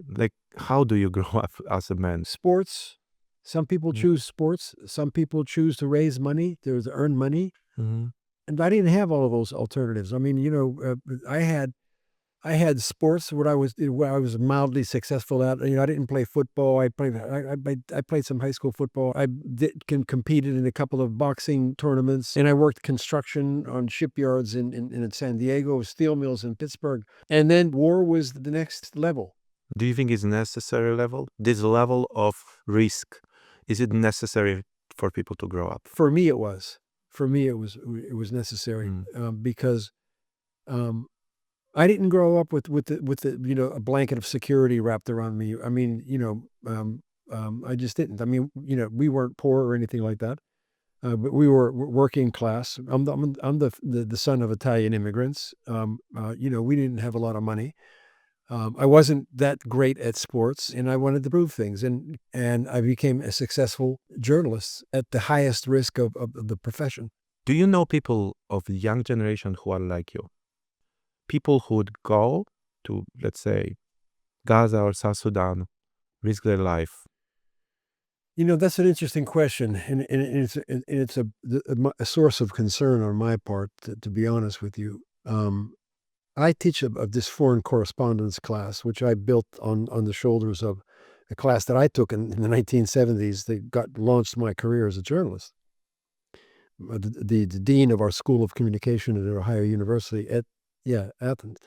Like, how do you grow up as a man? Sports. Some people choose sports. Some people choose to raise money, to earn money. Mm-hmm. And I didn't have all of those alternatives. I mean, I had sports where I was mildly successful at. I didn't play football. I played some high school football. I competed in a couple of boxing tournaments, and I worked construction on shipyards in San Diego, steel mills in Pittsburgh. And then war was the next level. Do you think it's necessary level? This level of risk, is it necessary for people to grow up? For me, it was. For me, it was necessary because I didn't grow up with the a blanket of security wrapped around me. I mean, I just didn't. I mean, we weren't poor or anything like that, but we were working class. I'm the son of Italian immigrants. We didn't have a lot of money. I wasn't that great at sports, and I wanted to prove things, and I became a successful journalist at the highest risk of the profession. Do you know people of the young generation who are like you? People who would go to, let's say, Gaza or South Sudan, risk their life. That's an interesting question, and it's a source of concern on my part, to be honest with you. I teach this foreign correspondence class, which I built on the shoulders of a class that I took in the 1970s that launched my career as a journalist. The dean of our School of Communication at Ohio University Athens,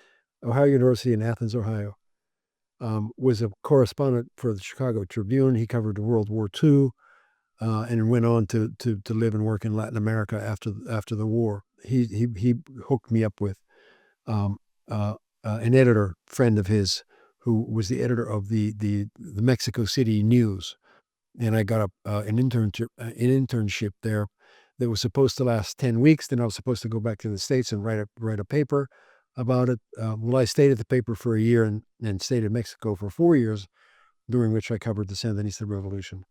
Ohio University in Athens, Ohio, was a correspondent for the Chicago Tribune. He covered World War II, and went on to live and work in Latin America after the war. He hooked me up with an editor friend of his who was the editor of the Mexico City News, and I got an internship there that was supposed to last 10 weeks. Then I was supposed to go back to the States and write a paper about it. Well, I stayed at the paper for a year and stayed in Mexico for 4 years, during which I covered the Sandinista Revolution.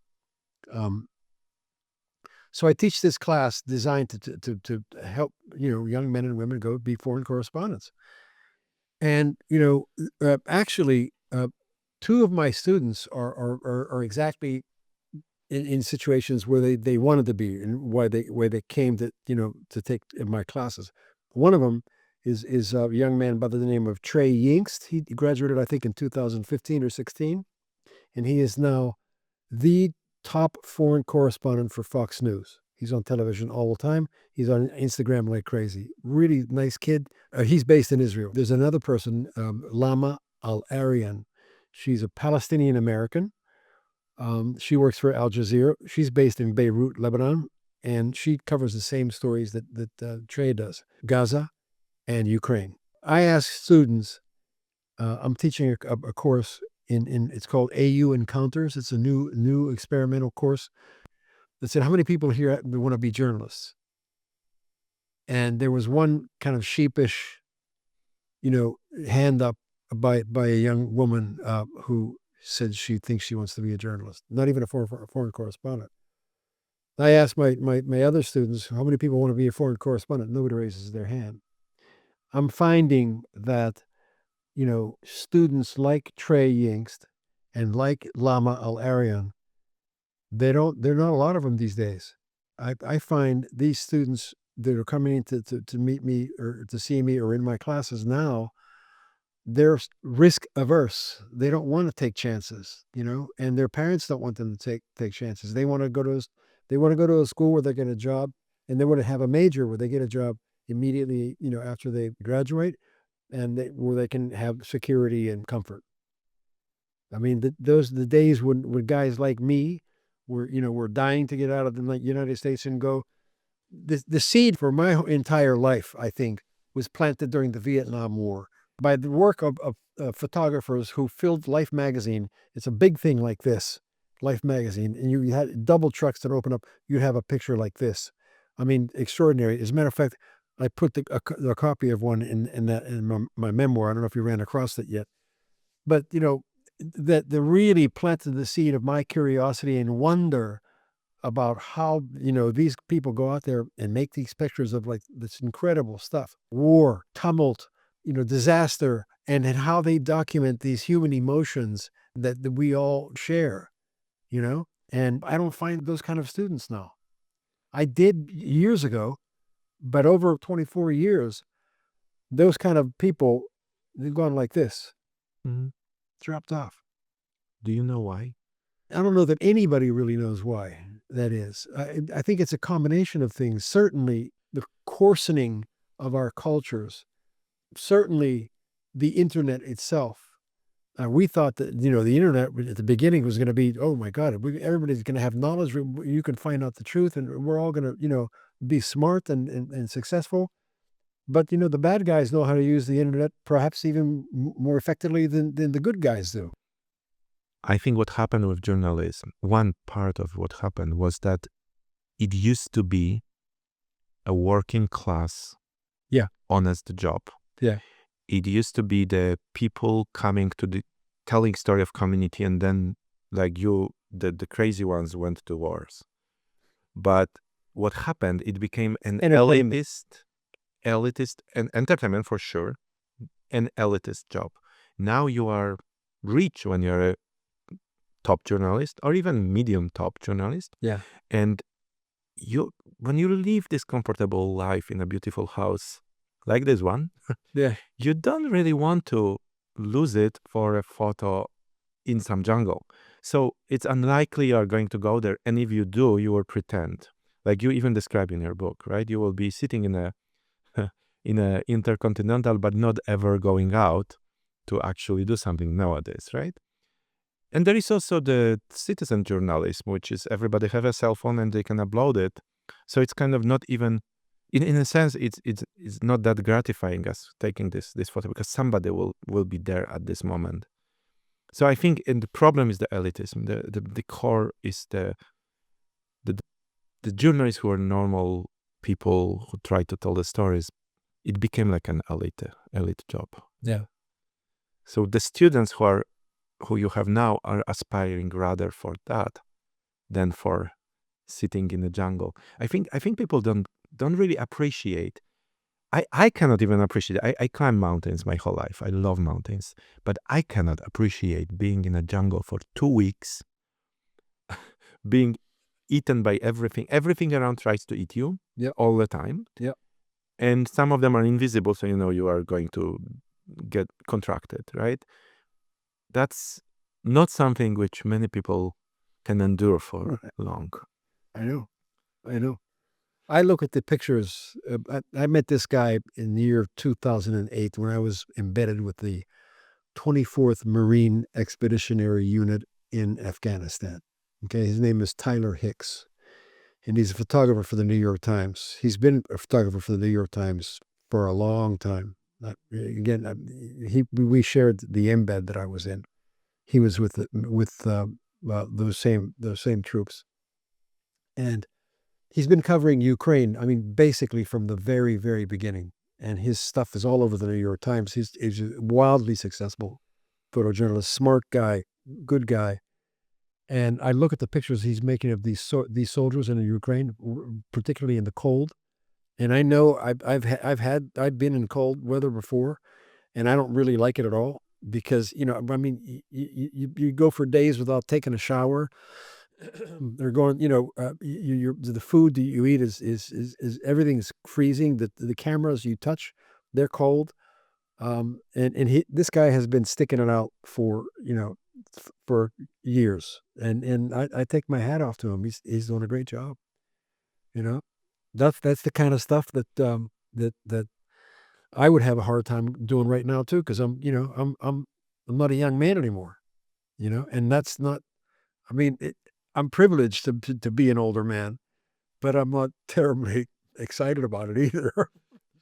So I teach this class designed to help young men and women go be foreign correspondents. And actually, two of my students are exactly in situations where they wanted to be, and why they came to take my classes. One of them is a young man by the name of Trey Yingst. He graduated, I think, in 2015 or 16, and he is now the top foreign correspondent for Fox News. He's on television all the time. He's on Instagram like crazy. Really nice kid. He's based in Israel. There's another person, Lama Al-Arian. She's a Palestinian American. She works for Al Jazeera. She's based in Beirut, Lebanon, and she covers the same stories that Trey does: Gaza and Ukraine. I ask students. I'm teaching a course in it's called AU Encounters. It's a new experimental course that said, how many people here want to be journalists? And there was one kind of sheepish, hand up by a young woman who said she thinks she wants to be a journalist, not even a foreign correspondent. I asked my other students, how many people want to be a foreign correspondent? Nobody raises their hand. I'm finding that students like Trey Yingst and like Lama Al-Arian, there are not a lot of them these days. I find these students that are coming in to meet me or to see me or in my classes now, they're risk averse. They don't want to take chances, and their parents don't want them to take chances. They want to go to a school where they get a job, and they want to have a major where they get a job immediately, after they graduate, and where they can have security and comfort. I mean, those are the days when guys like me were dying to get out of the United States and go. The seed for my entire life, I think, was planted during the Vietnam War by the work of photographers who filled Life magazine. It's a big thing like this, Life magazine, and you had double trucks that open up. You'd have a picture like this. I mean, extraordinary. As a matter of fact, I put a copy of one in my memoir. I don't know if you ran across it yet, but that really planted the seed of my curiosity and wonder about how, these people go out there and make these pictures of like this incredible stuff, war, tumult, disaster, and how they document these human emotions that we all share, and I don't find those kind of students now. I did years ago, but over 24 years, those kind of people, they've gone like this, Mhm. dropped off. Do you know why? I don't know that anybody really knows why that is. I think it's a combination of things. Certainly, the coarsening of our cultures. Certainly, the internet itself. We thought that the internet at the beginning was going to be, oh my God, everybody's going to have knowledge. You can find out the truth, and we're all going to be smart and successful. But the bad guys know how to use the internet perhaps even more effectively than the good guys do. I think what happened with journalism, one part of what happened was that it used to be a working class, Yeah. honest job. Yeah. It used to be the people coming to the telling story of community, and then like you, the crazy ones went to wars. But what happened, it became an Entertainment. elitist and entertainment for sure, an elitist job. Now you are rich when you're a top journalist or even medium top journalist. Yeah. And when you live this comfortable life in a beautiful house like this one, Yeah. you don't really want to lose it for a photo in some jungle. So it's unlikely you are going to go there. And if you do, you will pretend. Like you even describe in your book, right? You will be sitting in a in a intercontinental, but not ever going out to actually do something nowadays, right? And there is also the citizen journalism, which is everybody have a cell phone and they can upload it. So it's kind of not even, in a sense, it's not that gratifying as taking this photo because somebody will be there at this moment. So I think, and the problem is the elitism. The core is the journalists who are normal people who try to tell the stories. It became like an elite job. Yeah. So the students who you have now are aspiring rather for that than for sitting in the jungle. I think people don't really appreciate. I cannot even appreciate. I climb mountains my whole life. I love mountains, but I cannot appreciate being in a jungle for 2 weeks, being eaten by everything. Everything around tries to eat you all the time. Yep. And some of them are invisible, so you are going to get contracted, right? That's not something which many people can endure for long. I know. I look at the pictures. I met this guy in the year 2008 when I was embedded with the 24th Marine Expeditionary Unit in Afghanistan. Okay, his name is Tyler Hicks, and he's a photographer for the New York Times. He's been a photographer for the New York Times for a long time. We shared the embed that I was in. He was with those same troops, and he's been covering Ukraine. I mean, basically from the very, very beginning. And his stuff is all over the New York Times. He's a wildly successful photojournalist, smart guy, good guy. And I look at the pictures he's making of these soldiers in Ukraine, particularly in the cold. And I know I've been in cold weather before, and I don't really like it at all because I mean you go for days without taking a shower. They're going, the food that you eat is everything's freezing. The cameras you touch, they're cold. And this guy has been sticking it out for for years, and I take my hat off to him. He's doing a great job. That's the kind of stuff that I would have a hard time doing right now too, because I'm not a young man anymore. And that's not. I mean, I'm privileged to be an older man, but I'm not terribly excited about it either.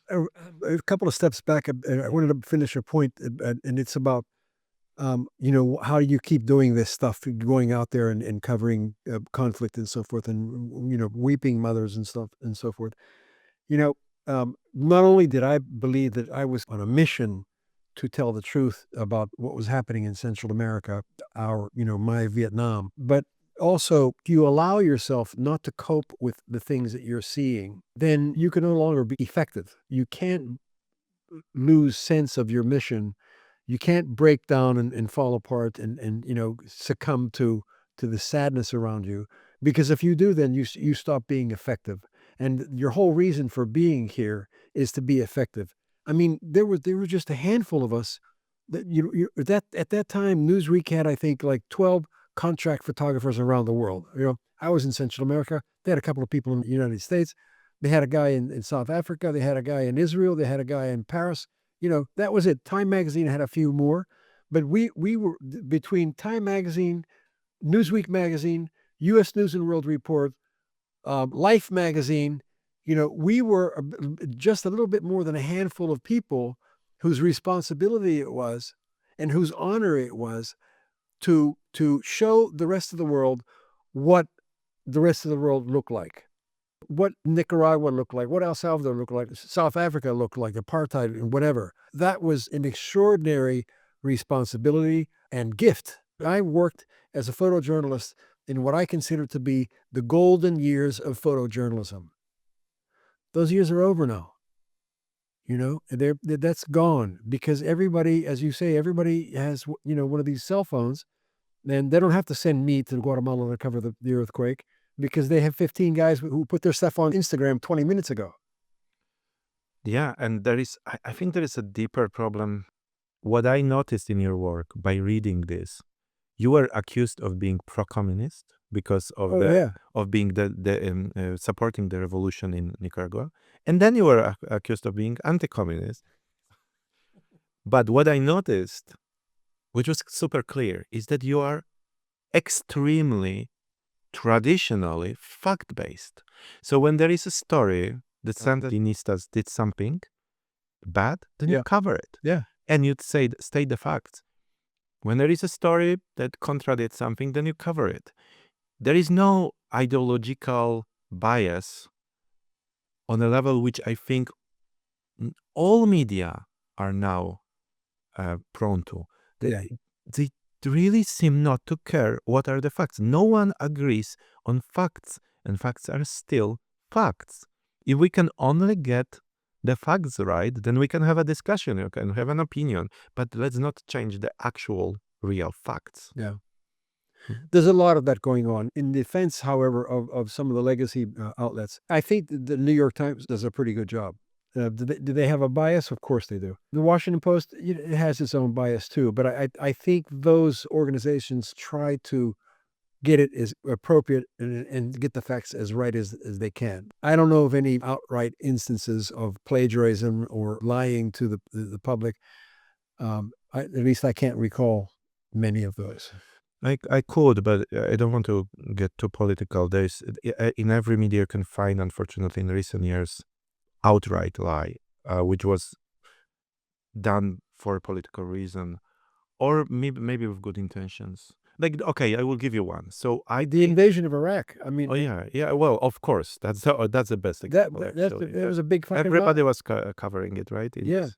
A couple of steps back, I wanted to finish a point, and it's about, how do you keep doing this stuff, going out there and covering conflict and so forth, and weeping mothers and stuff and so forth. Not only did I believe that I was on a mission to tell the truth about what was happening in Central America, my Vietnam, but also, if you allow yourself not to cope with the things that you're seeing, then you can no longer be effective. You can't lose sense of your mission. You can't break down and fall apart and succumb to the sadness around you, because if you do, then you stop being effective. And your whole reason for being here is to be effective. I mean, there were just a handful of us that that at that time Newsweek had, I think, like 12 contract photographers around the world. I was in Central America. They had a couple of people in the United States. They had a guy in South Africa. They had a guy in Israel. They had a guy in Paris. That was it. Time Magazine had a few more, but we were between Time Magazine, Newsweek Magazine, U.S. News and World Report, Life Magazine. We were just a little bit more than a handful of people whose responsibility it was and whose honor it was to show the rest of the world what the rest of the world looked like. What Nicaragua looked like, what El Salvador looked like, South Africa looked like, apartheid and whatever. That was an extraordinary responsibility and gift. I worked as a photojournalist in what I consider to be the golden years of photojournalism. Those years are over now. That's gone, because everybody, as you say, everybody has, one of these cell phones, and they don't have to send me to Guatemala to cover the earthquake, because they have 15 guys who put their stuff on Instagram 20 minutes ago. Yeah, and I think there is a deeper problem. What I noticed in your work by reading this, you were accused of being pro-communist because of of being supporting the revolution in Nicaragua, and then you were accused of being anti-communist. But what I noticed, which was super clear, is that you are extremely traditionally fact-based. So when there is a story that Sandinistas did something bad, then you cover it. Yeah. And you'd state the facts. When there is a story that contradicts something, then you cover it. There is no ideological bias on a level which I think all media are now prone to. They really seem not to care what are the facts. No one agrees on facts, and facts are still facts. If we can only get the facts right, then we can have a discussion, you can have an opinion, but let's not change the actual real facts. Yeah. There's a lot of that going on. In defense, however, of some of the legacy outlets, I think the New York Times does a pretty good job. Do they have a bias? Of course they do. The Washington Post, it has its own bias too, but I think those organizations try to get it as appropriate and get the facts as right as they can. I don't know of any outright instances of plagiarism or lying to the public. At least I can't recall many of those. I could, but I don't want to get too political. There's in every media you can find, unfortunately, in recent years, outright lie, which was done for a political reason, or maybe with good intentions. Like, okay, I will give you one. So the invasion of Iraq. I mean, yeah. Well, of course, that's the best example. That was a big fucking everybody was covering it, right? Yeah.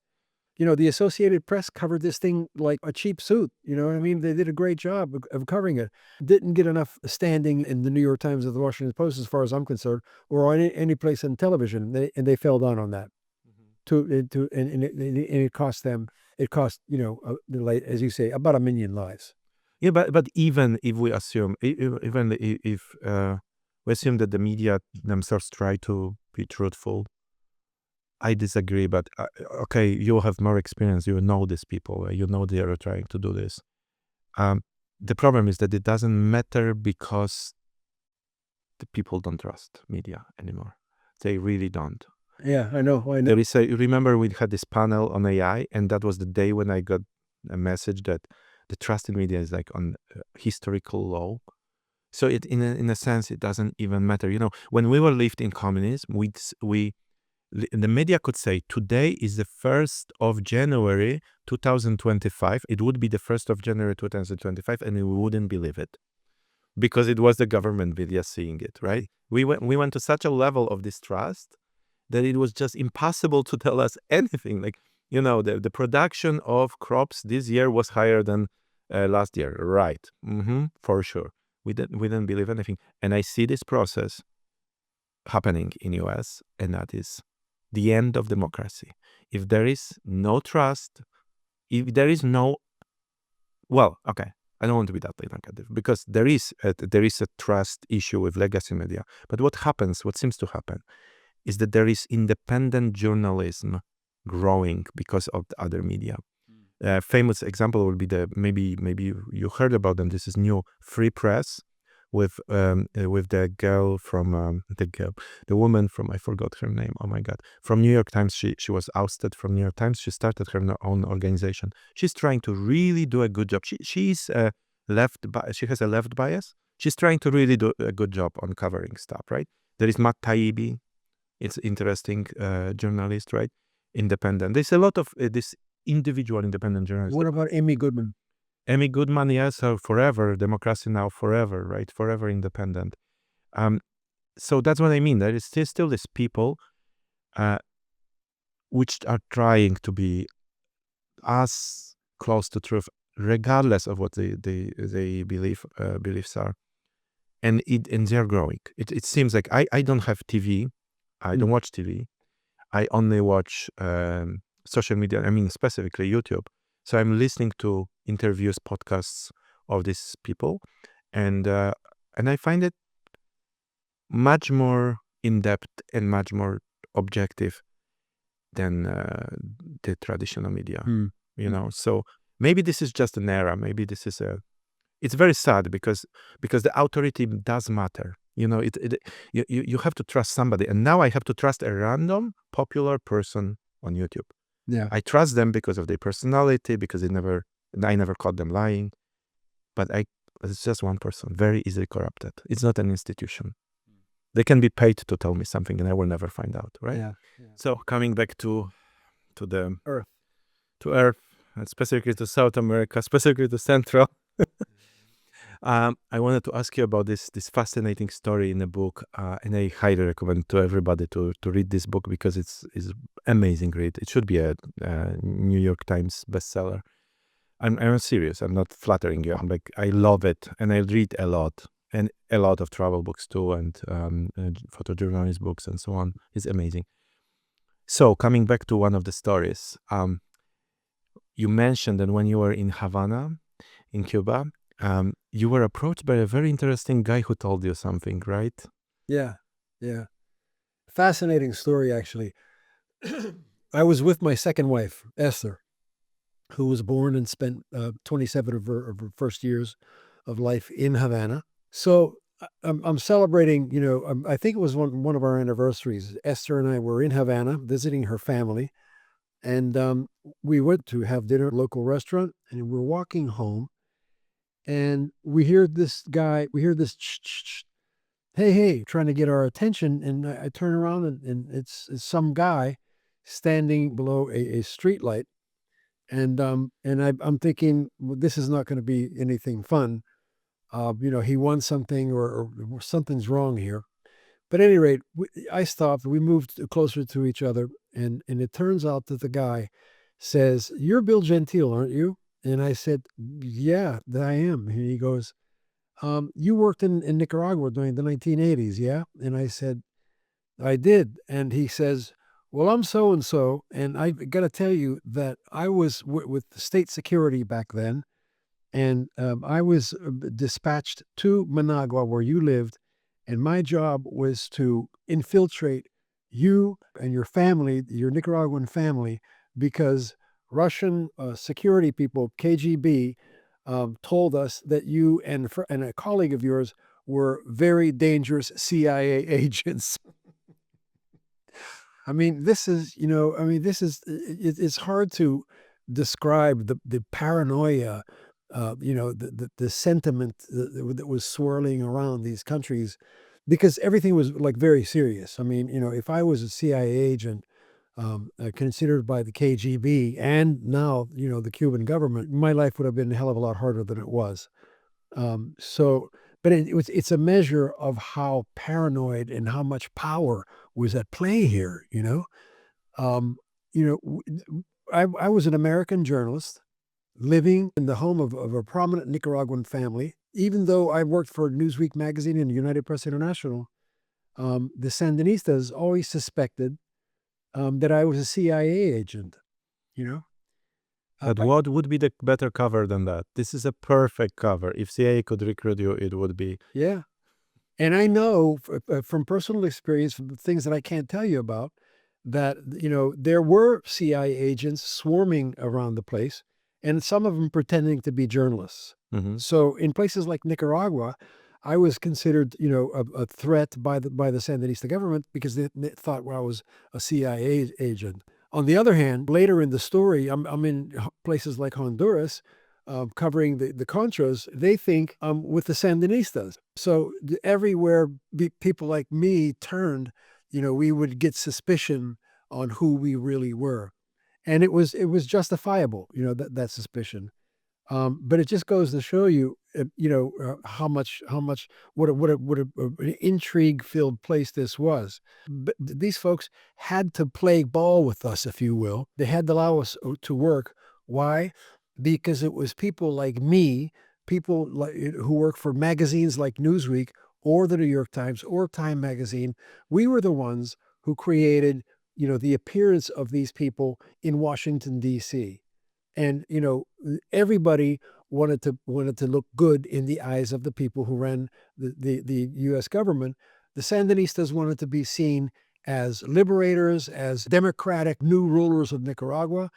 The Associated Press covered this thing like a cheap suit. You know what I mean? They did a great job of covering it. Didn't get enough standing in the New York Times or the Washington Post, as far as I'm concerned, or on any place in television. They fell down on that. And it cost them. It cost as you say, about 1 million lives. Yeah, but even if we assume, even if we assume that the media themselves try to be truthful, I disagree, but okay, you have more experience, you know these people, you know they are trying to do this. The problem is that it doesn't matter because the people don't trust media anymore. They really don't. Yeah, I know. There is remember we had this panel on AI, and that was the day when I got a message that the trust in media is like on historical low. So in a sense, it doesn't even matter. When we were lived in communism, the media could say today is the 1st of January 2025. It would be the 1st of January 2025, and we wouldn't believe it because it was the government media seeing it, right? We went to such a level of distrust that it was just impossible to tell us anything. Like, the production of crops this year was higher than last year, right? For sure. We didn't believe anything. And I see this process happening in US, and that is the end of democracy. If there is no trust, if there is no, well, okay, I don't want to be that negative, because there is a trust issue with legacy media. But what seems to happen, is that there is independent journalism growing because of the other media. Famous example will be maybe you heard about them. This is new Free Press with the girl from the woman from, I forgot her name. Oh my God, from New York Times. She was ousted from New York Times. She started her own organization. She's trying to really do a good job. She has a left bias. She's trying to really do a good job on covering stuff. Right. There is Matt Taibbi. It's interesting journalist. Right. Independent. There's a lot of this individual independent journalists. What about Amy Goodman? Amy Goodman, yes, forever, Democracy Now, forever, right? Forever independent. So that's what I mean. There is still these people which are trying to be as close to truth, regardless of what they beliefs are. And they're growing. It seems like I don't have TV. I don't watch TV. I only watch social media, I mean, specifically YouTube. So I'm listening to interviews, podcasts of these people, and I find it much more in-depth and much more objective than the traditional media, you know. So maybe this is just an era. Maybe this is it's very sad because the authority does matter. You know, you have to trust somebody. And now I have to trust a random popular person on YouTube. Yeah. I trust them because of their personality, because I never caught them lying. But it's just one person, very easily corrupted. It's not an institution. They can be paid to tell me something and I will never find out, right? Yeah. So coming back to the Earth. To Earth, and specifically to South America, specifically to Central. I wanted to ask you about this fascinating story in the book, and I highly recommend to everybody to read this book because it's amazing read. It should be a New York Times bestseller. I'm serious. I'm not flattering you. I'm like, I love it, and I read a lot, and a lot of travel books too, and photojournalist books and so on. It's amazing. So coming back to one of the stories, you mentioned that when you were in Havana, in Cuba, you were approached by a very interesting guy who told you something, right? Yeah. Fascinating story, actually. I was with my second wife, Esther, who was born and spent 27 of her first years of life in Havana. So I'm celebrating, I think it was one of our anniversaries. Esther and I were in Havana visiting her family, and we went to have dinner at a local restaurant, and we're walking home, and we hear this hey, trying to get our attention, and I turn around, and it's some guy standing below a street light, and I'm thinking, well, this is not going to be anything fun. He won something, or something's wrong here. But at any rate, I stopped. We moved closer to each other, and it turns out that the guy says, "You're Bill Gentile, aren't you?" And I said, "Yeah, I am." And he goes, "You worked in Nicaragua during the 1980s, yeah?" And I said, "I did." And he says, "Well, I'm so and so, and I got to tell you that I was with the state security back then, and I was dispatched to Managua, where you lived, and my job was to infiltrate you and your family, your Nicaraguan family, because Russian security people, KGB, told us that you and a colleague of yours were very dangerous CIA agents." I mean, it's hard to describe the paranoia, the sentiment that was swirling around these countries, because everything was like very serious. I mean, if I was a CIA agent, considered by the KGB and now, the Cuban government, my life would have been a hell of a lot harder than it was. But it's a measure of how paranoid and how much power was at play here. Um, I was an American journalist living in the home of a prominent Nicaraguan family even though I worked for Newsweek magazine and United Press International, the Sandinistas always suspected that I was a CIA agent, you know? But what would be the better cover than that? This is a perfect cover. If CIA could recruit you, it would be. Yeah. And I know from personal experience, from the things that I can't tell you about, that, there were CIA agents swarming around the place, and some of them pretending to be journalists. Mhm. So in places like Nicaragua, I was considered, a threat by the Sandinista government because they thought, well, I was a CIA agent. On the other hand, later in the story, I'm in places like Honduras, covering the Contras. They think I'm with the Sandinistas. So everywhere people like me turned, we would get suspicion on who we really were, and it was justifiable, that suspicion. But it just goes to show you, how much an intrigue-filled place this was. But these folks had to play ball with us, if you will. They had to allow us to work. Why? Because it was people like me, people like who work for magazines like Newsweek or the New York Times or Time Magazine. We were the ones who created, the appearance of these people in Washington, D.C. And everybody wanted to look good in the eyes of the people who ran the U.S. government. The Sandinistas wanted to be seen as liberators, as democratic new rulers of Nicaragua.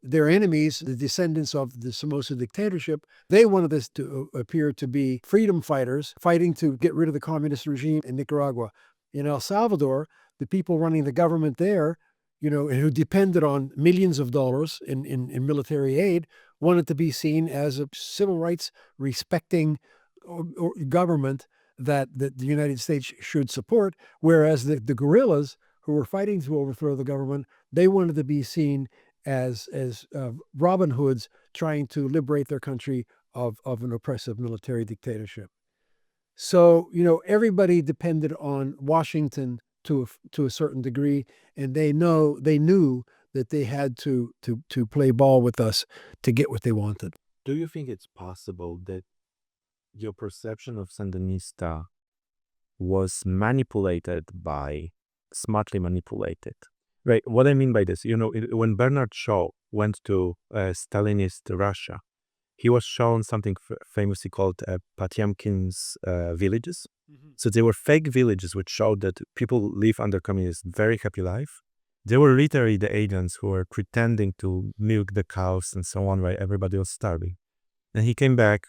Their enemies, the descendants of the Somoza dictatorship, they wanted this to appear to be freedom fighters fighting to get rid of the communist regime in Nicaragua. In El Salvador, the people running the government there, who depended on millions of dollars in military aid, wanted to be seen as a civil rights respecting government that the United States should support, whereas the guerrillas who were fighting to overthrow the government, they wanted to be seen as Robin Hoods trying to liberate their country of an oppressive military dictatorship. So, everybody depended on Washington to a certain degree, and they knew that they had to play ball with us to get what they wanted. Do you think it's possible that your perception of Sandinista was smartly manipulated? Right. What I mean by this, when Bernard Shaw went to Stalinist Russia, he was shown something famously called Potemkin's villages. So they were fake villages which showed that people live under communism, very happy life. They were literally the agents who were pretending to milk the cows and so on, while everybody was starving. And he came back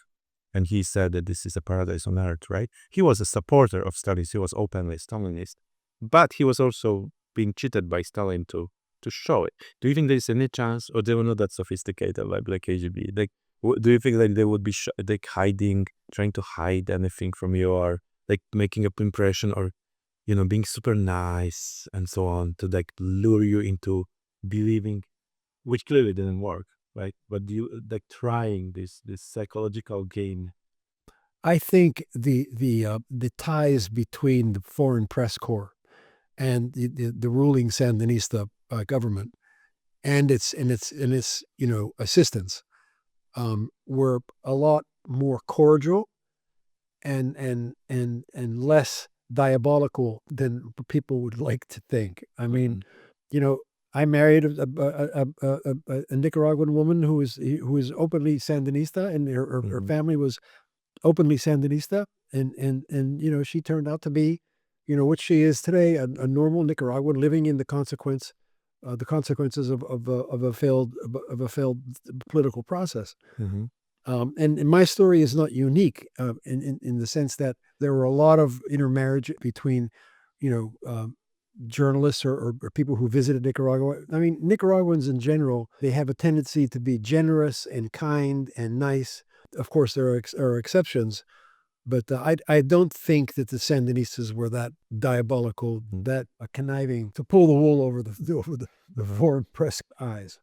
and he said that this is a paradise on earth, right? He was a supporter of Stalin. He was openly Stalinist, but he was also being cheated by Stalin to show it. Do you think there's any chance, or they were not that sophisticated like the KGB? Like, do you think like they would be trying to hide anything from you, or like making an impression, or being super nice and so on to like lure you into believing, which clearly didn't work, right? But you like trying this psychological game. I think the ties between the Foreign Press Corps and the ruling Sandinista government and its assistants were a lot more cordial and less diabolical than people would like to think. I mean, I married a Nicaraguan woman who is openly Sandinista, and her family was openly Sandinista, and she turned out to be, what she is today, a normal Nicaraguan living in the consequences of a failed political process. And my story is not unique in the sense that there were a lot of intermarriage between, journalists or people who visited Nicaragua. I mean, Nicaraguans in general, they have a tendency to be generous and kind and nice. Of course, there are exceptions, but I don't think that the Sandinistas were that diabolical, that conniving to pull the wool over the foreign press eyes.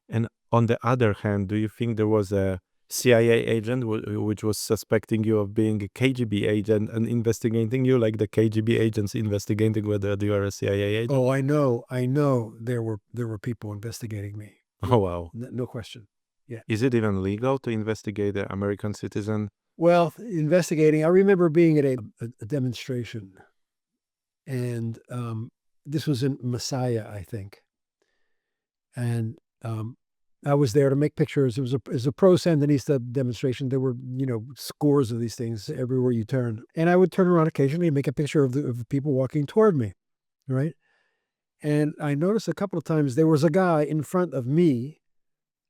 And on the other hand, do you think there was a CIA agent which was suspecting you of being a KGB agent and investigating you, like the KGB agents investigating whether you are a CIA agent? Oh, I know. There were people investigating me. Oh, wow. No question. Yeah. Is it even legal to investigate an American citizen Well, investigating, I remember being at a demonstration, and this was in Messiah, I think. And I was there to make pictures. It was a pro Sandinista demonstration. There were, scores of these things everywhere you turn. And I would turn around occasionally and make a picture of the people walking toward me, right? And I noticed a couple of times there was a guy in front of me,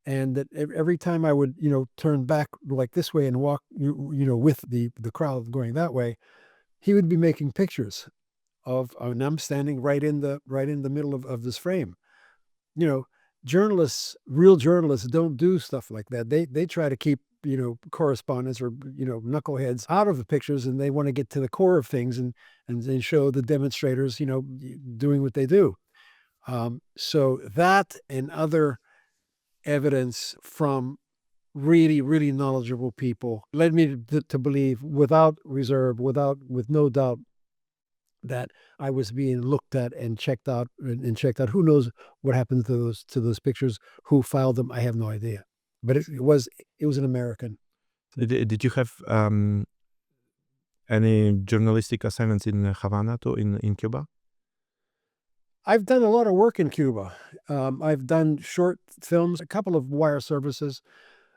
and that every time I would, turn back like this way and walk, with the crowd going that way, he would be making pictures of, and I'm standing right in the middle of this frame. You know, real journalists don't do stuff like that. They try to keep, correspondents or, knuckleheads out of the pictures, and they want to get to the core of things and show the demonstrators, doing what they do. So that and other evidence from really, really knowledgeable people led me to believe without reserve, with no doubt, that I was being looked at and checked out and checked out. Who knows what happened to those pictures? Who filed them? I have no idea. But it was an American. Did you have any journalistic assignments in Havana too, in Cuba? I've done a lot of work in Cuba. I've done short films, a couple of wire services.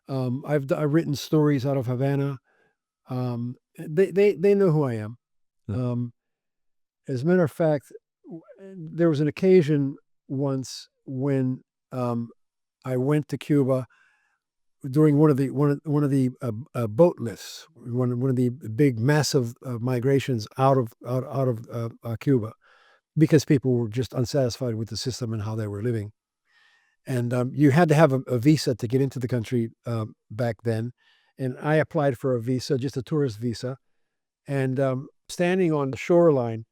I've written stories out of Havana. They know who I am. As a matter of fact, there was an occasion once when I went to Cuba during one of the boat lifts, one of the big massive migrations out of Cuba, because people were just unsatisfied with the system and how they were living. And you had to have a visa to get into the country back then. And I applied for a visa, just a tourist visa. And standing on the shoreline,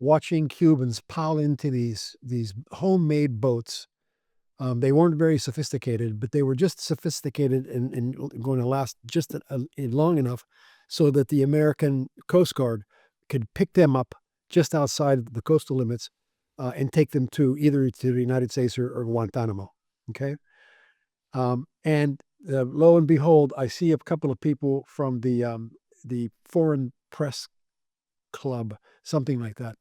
watching Cubans pile into these homemade boats. They weren't very sophisticated, but they were just sophisticated and going to last just long enough so that the American Coast Guard could pick them up just outside the coastal limits and take them either to the United States or Guantanamo. Okay. And lo and behold, I see a couple of people from the Foreign Press Club, something like that.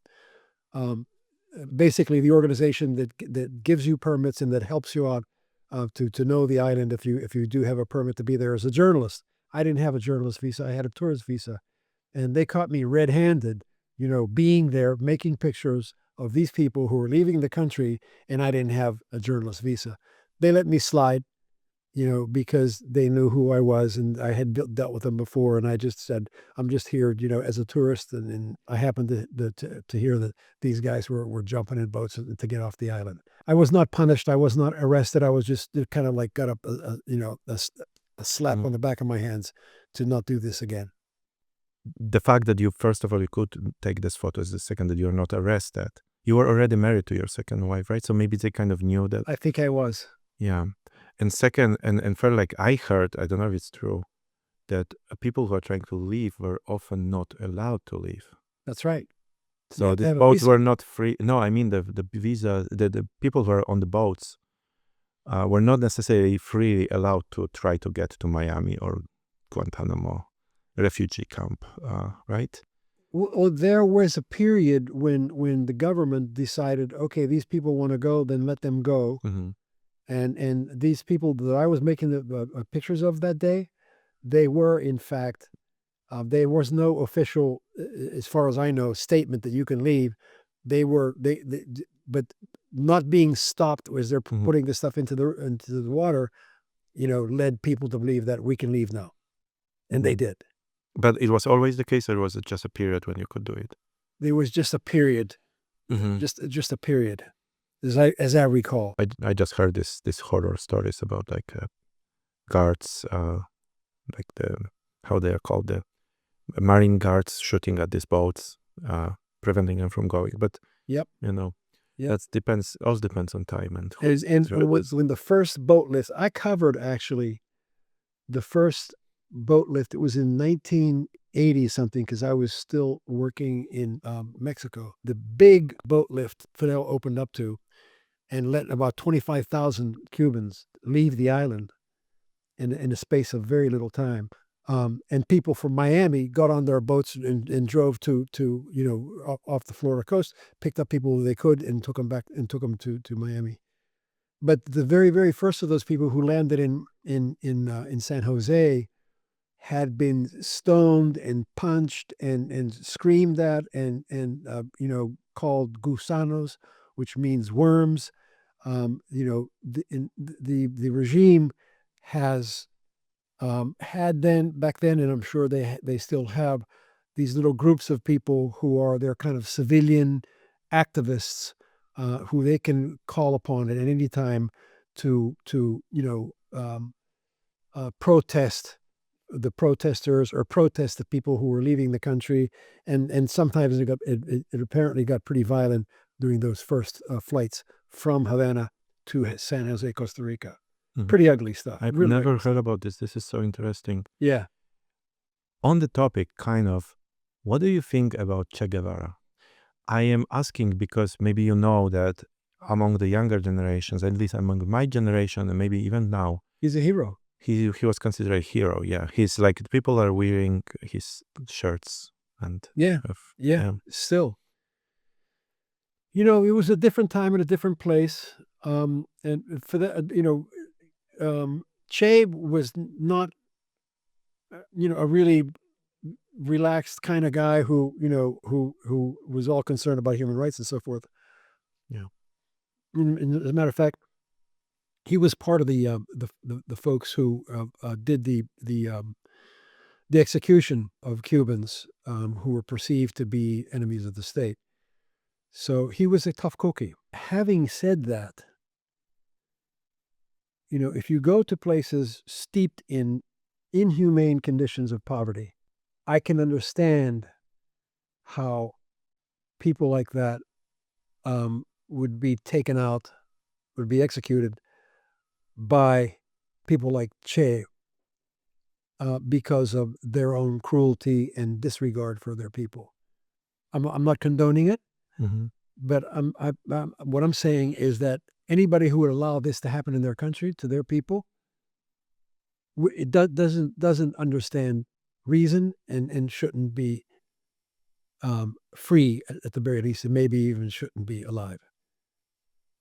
Basically, the organization that gives you permits and that helps you out to know the island if you do have a permit to be there as a journalist. I didn't have a journalist visa; I had a tourist visa, and they caught me red-handed, being there making pictures of these people who were leaving the country, and I didn't have a journalist visa. They let me slide, because they knew who I was and I had dealt with them before. And I just said, I'm just here, as a tourist. And I happened to hear that these guys were jumping in boats to get off the island. I was not punished. I was not arrested. I was just kind of like got a slap on the back of my hands to not do this again. The fact that you, first of all, you could take this photos, the second that you're not arrested. You were already married to your second wife, right? So maybe they kind of knew that. I think I was. Yeah. And second, and for like I heard, I don't know if it's true, that people who are trying to leave were often not allowed to leave. That's right. So the boats were not free. No, I mean the visa, the people who are on the boats were not necessarily freely allowed to try to get to Miami or Guantanamo refugee camp, right? Well, there was a period when the government decided, okay, these people want to go, then let them go. Mm-hmm. And these people that I was making the pictures of that day, they were in fact, there was no official, as far as I know, statement that you can leave. But not being stopped as they're putting the stuff into the water, led people to believe that we can leave now, and they did. But it was always the case, or was it just a period when you could do it? There was just a period, just a period. As I recall. I just heard this horror stories about like guards, like how they are called, the marine guards shooting at these boats, preventing them from going. But yep, that depends. Also depends on time and. When the first boat lift I covered, actually, the first boat lift, it was in 1980 something, because I was still working in Mexico. The big boat lift Fidel opened up to and let about 25,000 Cubans leave the island in a space of very little time. And people from Miami got on their boats and drove to off the Florida coast, picked up people who they could and took them back and took them to Miami. But the very, very first of those people who landed in San Jose had been stoned and punched and screamed at and called gusanos, which means worms. The regime has had back then, and I'm sure they still have, these little groups of people who are their kind of civilian activists, who they can call upon at any time to protest the protesters or protest the people who were leaving the country, and sometimes it apparently got pretty violent during those first flights from Havana to San Jose, Costa Rica. Pretty ugly stuff. I've really never ugly heard about this. This is so interesting. Yeah. On the topic, kind of, what do you think about Che Guevara? I am asking because maybe you know that among the younger generations, at least among my generation, and maybe even now, He's a hero. he was considered a hero. Yeah, he's like, people are wearing his shirts and Yeah. Still. It was a different time and a different place. And for that, Che was not, a really relaxed kind of guy who was all concerned about human rights and so forth. Yeah. As a matter of fact, he was part of the folks who did the execution of Cubans who were perceived to be enemies of the state. So he was a tough cookie. Having said that, if you go to places steeped in inhumane conditions of poverty, I can understand how people like that would be taken out, would be executed by people like Che because of their own cruelty and disregard for their people. I'm not condoning it, but what I'm saying is that anybody who would allow this to happen in their country to their people, it doesn't understand reason and shouldn't be free at the very least, and maybe even shouldn't be alive.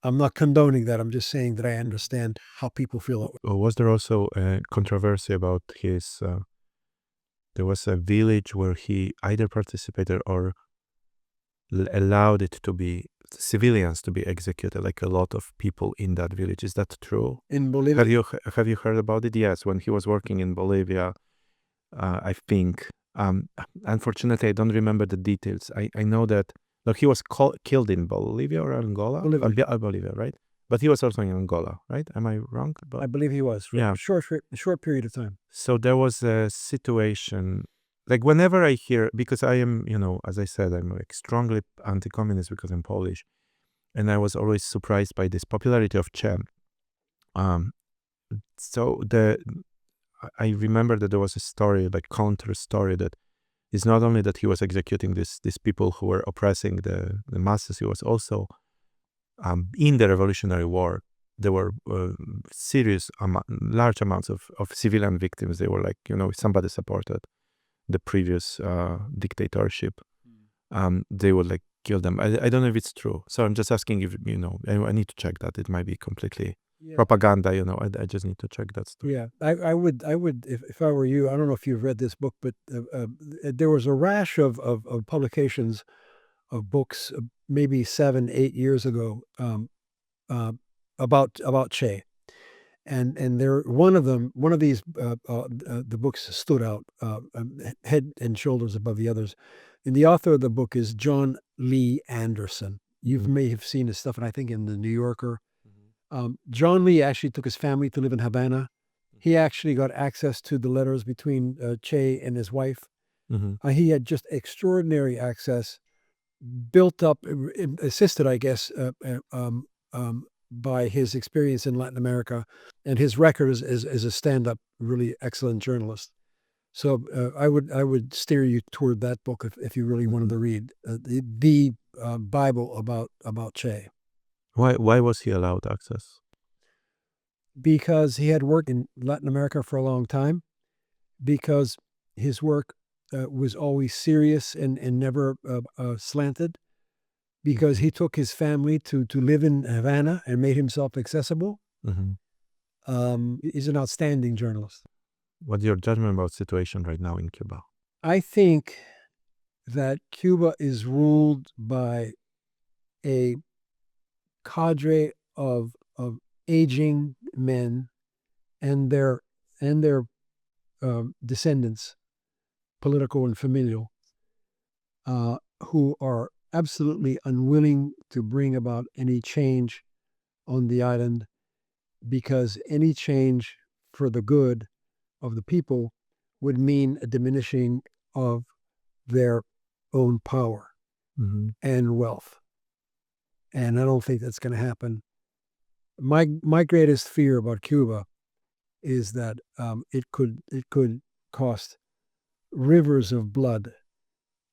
I'm not condoning that. I'm just saying that I understand how people feel. Was there also a controversy about his? There was a village where he either participated or allowed it to be civilians to be executed, like a lot of people in that village. Is that true? In Bolivia? Have you heard about it? Yes, when he was working in Bolivia, I think. Unfortunately, I don't remember the details. I know that he was killed in Bolivia or Angola. Bolivia, right? But he was also in Angola, right? Am I wrong? I believe he was. Yeah, a short period of time. So there was a situation. Like whenever I hear, because I am, as I said, I'm like strongly anti-communist because I'm Polish, and I was always surprised by this popularity of Che. So I remember that there was a story, like counter story, that it's not only that he was executing these people who were oppressing the masses, he was also in the Revolutionary War. There were large amounts of civilian victims. They were like, somebody supported the previous dictatorship. They would like kill them. I don't know if it's true. So I'm just asking if, I need to check that. It might be completely propaganda, I just need to check that story. Yeah, I would, if I were you, I don't know if you've read this book, but there was a rash of publications of books, maybe 7-8 years ago, about Che. And there, one of these, the books stood out head and shoulders above the others. And the author of the book is John Lee Anderson. You may have seen his stuff, and I think in the New Yorker. John Lee actually took his family to live in Havana. He actually got access to the letters between Che and his wife. He had just extraordinary access, built up, assisted, I guess, by his experience in Latin America and his record as a stand-up, really excellent journalist. So I would steer you toward that book if you really wanted to read the Bible about Che. Why was he allowed access? Because he had worked in Latin America for a long time. because his work was always serious and never slanted, because he took his family to live in Havana and made himself accessible. He's an outstanding journalist. What's your judgment about situation right now in Cuba? I think that Cuba is ruled by a cadre of aging men and their descendants, political and familial, who are absolutely unwilling to bring about any change on the island, because any change for the good of the people would mean a diminishing of their own power and wealth. And I don't think that's going to happen. My greatest fear about Cuba is that it could cost rivers of blood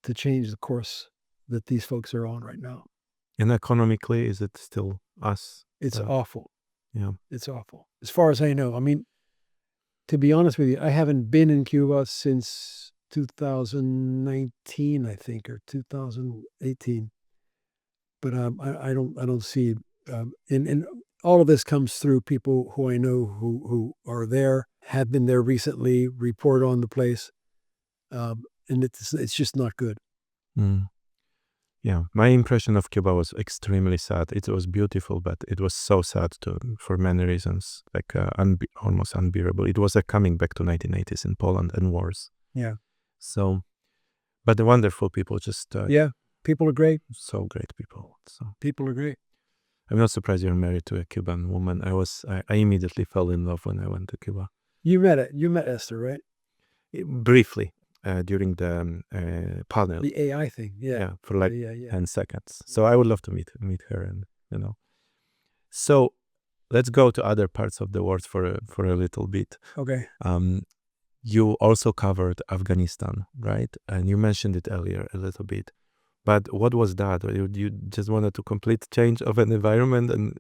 to change the course that these folks are on right now. And economically, is it still us? It's awful. Yeah. It's awful. As far as I know. I mean, to be honest with you, I haven't been in Cuba since 2019, I think, or 2018. But I don't see, and all of this comes through people who I know who are there, have been there recently, report on the place, and it's just not good. Yeah, my impression of Cuba was extremely sad. It was beautiful, but it was so sad for many reasons, like almost unbearable. It was like coming back to 1980s in Poland and wars. Yeah. So, but the wonderful people, just Yeah, people are great. So great people. So people are great. I'm not surprised you're married to a Cuban woman. I immediately fell in love when I went to Cuba. You met Esther, right? Briefly. During the panel, the AI thing, yeah, for like 10 seconds. So I would love to meet her, and So let's go to other parts of the world for a little bit. Okay. You also covered Afghanistan, right? And you mentioned it earlier a little bit. But what was that? You just wanted to complete change of an environment, and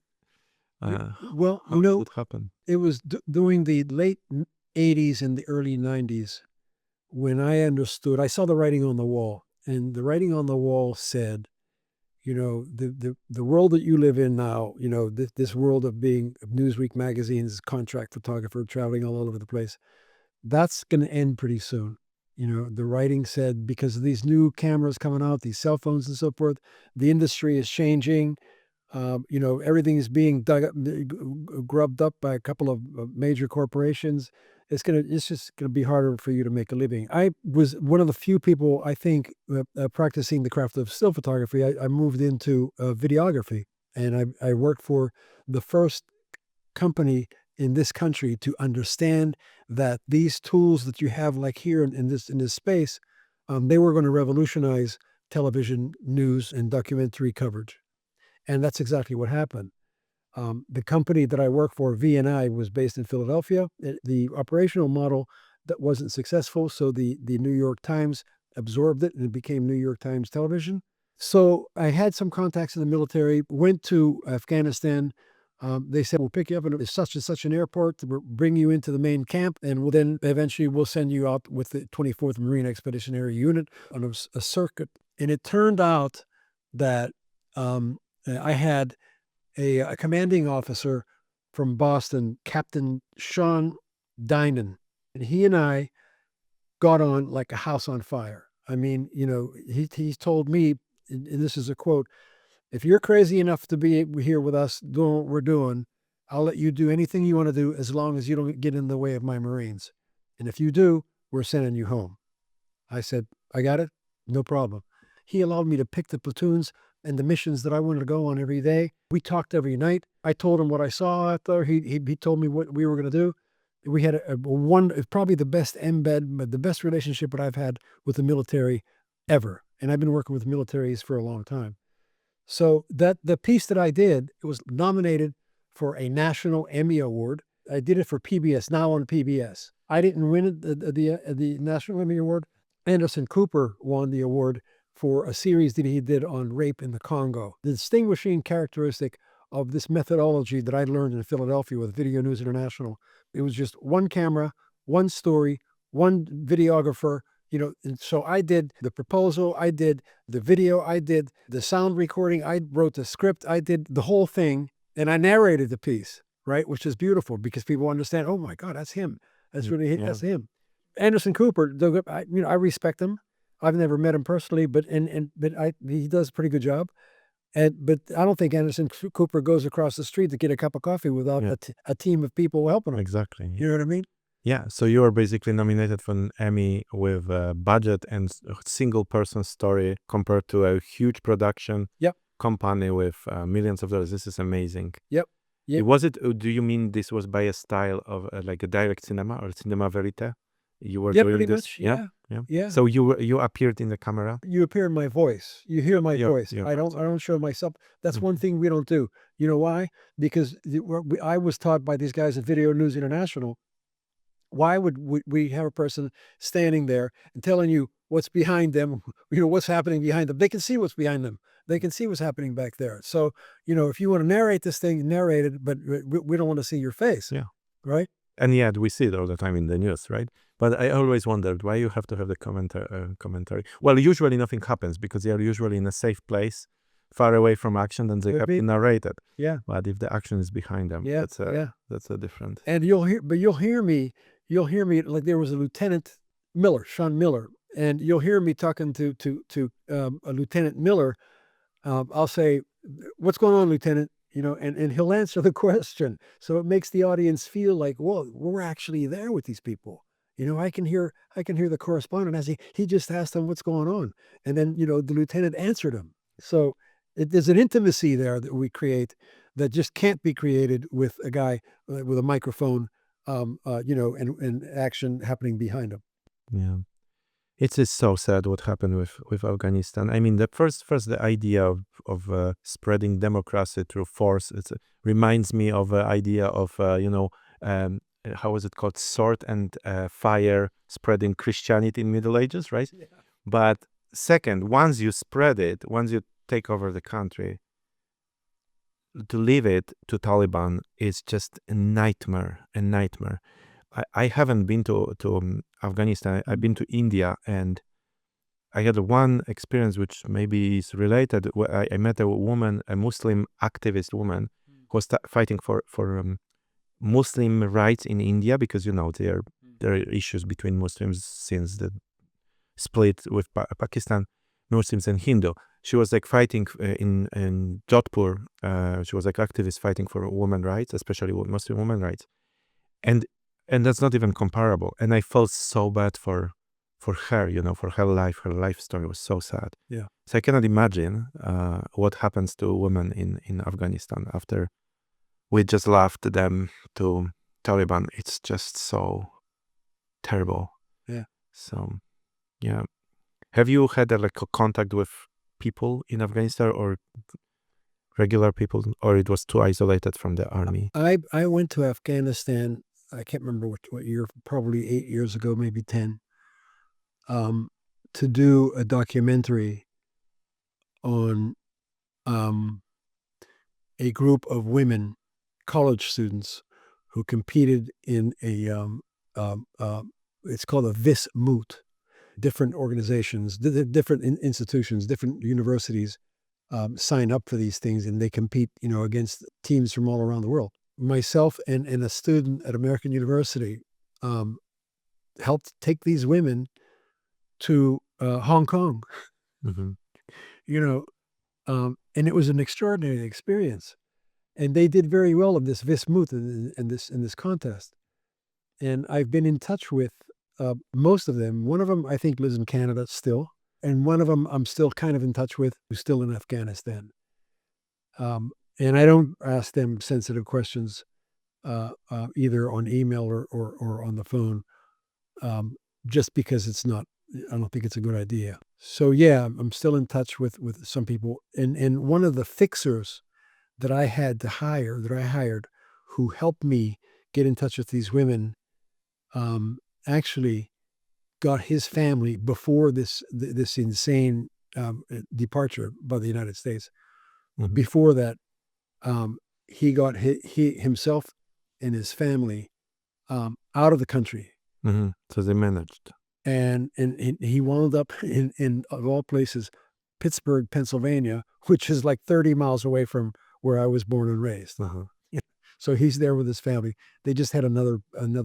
well, how did it happen? It was during the late 80s and the early 90s. When I understood, I saw the writing on the wall, and the writing on the wall said, the world that you live in now, this world of being Newsweek magazine's contract photographer, traveling all over the place, that's going to end pretty soon. The writing said, because of these new cameras coming out, these cell phones and so forth, the industry is changing. Everything is being grubbed up by a couple of major corporations. It's just gonna be harder for you to make a living. I was one of the few people, I think, practicing the craft of still photography. I moved into videography, and I worked for the first company in this country to understand that these tools that you have, like here in this space, they were going to revolutionize television news and documentary coverage. And that's exactly what happened. The company that I work for, V&I, was based in Philadelphia. The operational model that wasn't successful, so the New York Times absorbed it, and it became New York Times Television. So I had some contacts in the military, went to Afghanistan. They said, we'll pick you up at such and such an airport, we'll bring you into the main camp, and then eventually we'll send you out with the 24th Marine Expeditionary Unit on a circuit. And it turned out that I had a commanding officer from Boston, Captain Sean Dinan, and he and I got on like a house on fire. I mean, he told me, and this is a quote, "If you're crazy enough to be here with us doing what we're doing, I'll let you do anything you want to do as long as you don't get in the way of my Marines. And if you do, we're sending you home." I said, "I got it. No problem." He allowed me to pick the platoons and the missions that I wanted to go on every day. We talked every night. I told him what I saw out there. He told me what we were going to do. We had probably the best embed, the best relationship that I've had with the military ever. And I've been working with militaries for a long time. So the piece that I did, it was nominated for a National Emmy Award. I did it for PBS, now on PBS. I didn't win the National Emmy Award. Anderson Cooper won the award for a series that he did on rape in the Congo. The distinguishing characteristic of this methodology that I learned in Philadelphia with Video News International, it was just one camera, one story, one videographer, and so I did the proposal, I did the video, I did the sound recording, I wrote the script, I did the whole thing, and I narrated the piece, right? Which is beautiful because people understand, oh my God, that's him. That's really, Yeah. that's him. Anderson Cooper, I respect him. I've never met him personally, but he does a pretty good job. But I don't think Anderson Cooper goes across the street to get a cup of coffee without a team of people helping him. Exactly. You know what I mean? Yeah, so you are basically nominated for an Emmy with a budget and a single person story compared to a huge production company with millions of dollars. This is amazing. Yep. Do you mean this was by a style of like a direct cinema or cinema verite? You were Yeah, doing pretty this? much. Yeah. Yeah. So you appeared in the camera? You appear in my voice. You hear my voice. your I don't show myself. That's one Mhm. thing we don't do. You know why? Because I was taught by these guys at Video News International. Why would we have a person standing there and telling you what's behind them, what's happening behind them? They can see what's behind them. They can see what's happening back there. So, if you want to narrate this thing, narrate it, but we don't want to see your face. Yeah. Right? And yet we see it all the time in the news, right? But I always wondered why you have to have the commentary. Well, usually nothing happens because they are usually in a safe place, far away from action, and they have to narrate it. Yeah. But if the action is behind them, that's a different. And you'll hear me like there was a Lieutenant Miller, Sean Miller, and you'll hear me talking to a Lieutenant Miller. I'll say, "What's going on, Lieutenant?" And he'll answer the question. So it makes the audience feel like, "Whoa, we're actually there with these people." I can hear the correspondent as he just asked him what's going on, and then the lieutenant answered him. So there's an intimacy there that we create that just can't be created with a guy with a microphone, and action happening behind him. Yeah. It is so sad what happened with Afghanistan. I mean, the first the idea of spreading democracy through force. It reminds me of the idea of how was it called, sword and fire spreading Christianity in Middle Ages, right? Yeah. But second, once you spread it, once you take over the country, to leave it to Taliban is just a nightmare. A nightmare. I haven't been to Afghanistan. I've been to India, and I had one experience which maybe is related. I met a woman, a Muslim activist woman, who was fighting for Muslim rights in India, because there are issues between Muslims since the split with Pakistan, Muslims and Hindu. She was like fighting in Jodhpur. She was like activist fighting for women rights, especially Muslim women rights, and that's not even comparable. And I felt so bad for her, for her life. Her life story was so sad. Yeah. So I cannot imagine what happens to women in Afghanistan after we just left them to Taliban. It's just so terrible. Yeah. So, yeah. Have you had a contact with people in Afghanistan, or regular people, or it was too isolated from the army? I went to Afghanistan. I can't remember what year, probably 8 years ago, maybe 10, to do a documentary on a group of women, college students, who competed in it's called a Vismut. Different organizations, different institutions, different universities sign up for these things, and they compete, against teams from all around the world. Myself and a student at American University helped take these women to Hong Kong. Mm-hmm. And it was an extraordinary experience. And they did very well in this Vismut in this contest. And I've been in touch with most of them. One of them, I think, lives in Canada still. And one of them I'm still kind of in touch with, who's still in Afghanistan. And I don't ask them sensitive questions either on email or on the phone, just because I don't think it's a good idea. So yeah, I'm still in touch with some people. And one of the fixers that I hired, who helped me get in touch with these women, actually got his family before this insane departure by the United States. Mm-hmm. Before that, he got he himself and his family out of the country So they managed. And he wound up in of all places, Pittsburgh, Pennsylvania, which is like 30 miles away from where I was born and raised. So he's there with his family. They just had another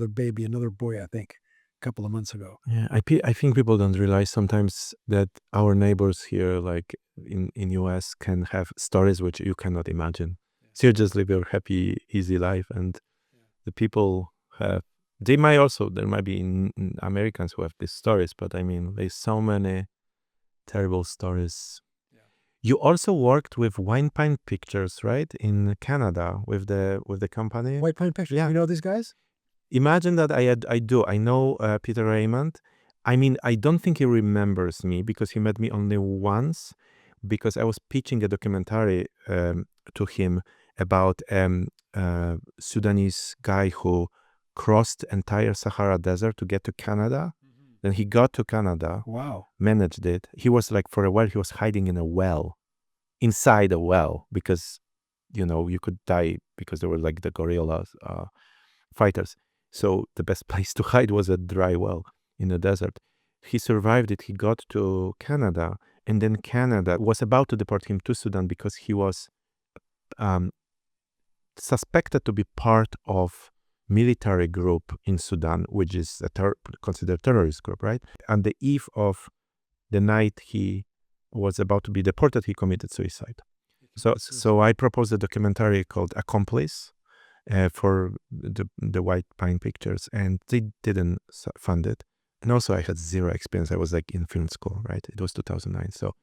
baby, another boy, I think, a couple of months ago. Yeah, I think people don't realize sometimes that our neighbors here, like in US, can have stories which you cannot imagine. So you just live your happy, easy life, and the people have. There might be in Americans who have these stories, but I mean, there's so many terrible stories. You also worked with White Pine Pictures, right, in Canada with the company. White Pine Pictures. Yeah. You know these guys? Imagine that I do. I know Peter Raymond. I mean, I don't think he remembers me because he met me only once, because I was pitching a documentary to him about Sudanese guy who crossed entire Sahara Desert to get to Canada. Then he got to Canada. Wow. Managed it. He was like, for a while, he was hiding in a well, inside a well, because, you could die because there were like the guerrillas fighters. So the best place to hide was a dry well in the desert. He survived it. He got to Canada, and then Canada was about to deport him to Sudan because he was suspected to be part of military group in Sudan, which is considered terrorist group, right? On the eve of the night he was about to be deported, he committed suicide. So I proposed a documentary called Accomplice for the White Pine Pictures, and they didn't fund it. And also I had zero experience. I was like in film school, right? It was 2009. So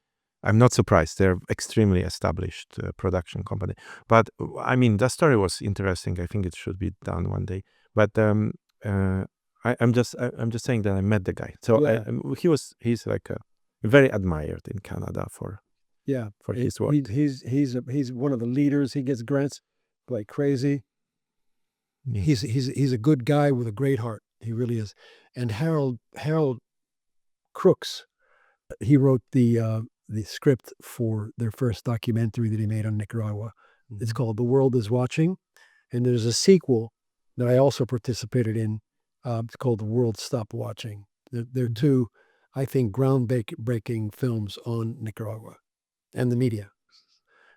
I'm not surprised. They're extremely established production company. But I mean, the story was interesting. I think it should be done one day. But I'm just saying that I met the guy. So Yeah. he's like very admired in Canada for his work. He's one of the leaders. He gets grants like crazy. Yeah. He's a good guy with a great heart. He really is. And Harold Crooks, he wrote the script for their first documentary that he made on Nicaragua. It's called The World is Watching. And there's a sequel that I also participated in. It's called The World Stop Watching. They're two, I think, groundbreaking films on Nicaragua and the media.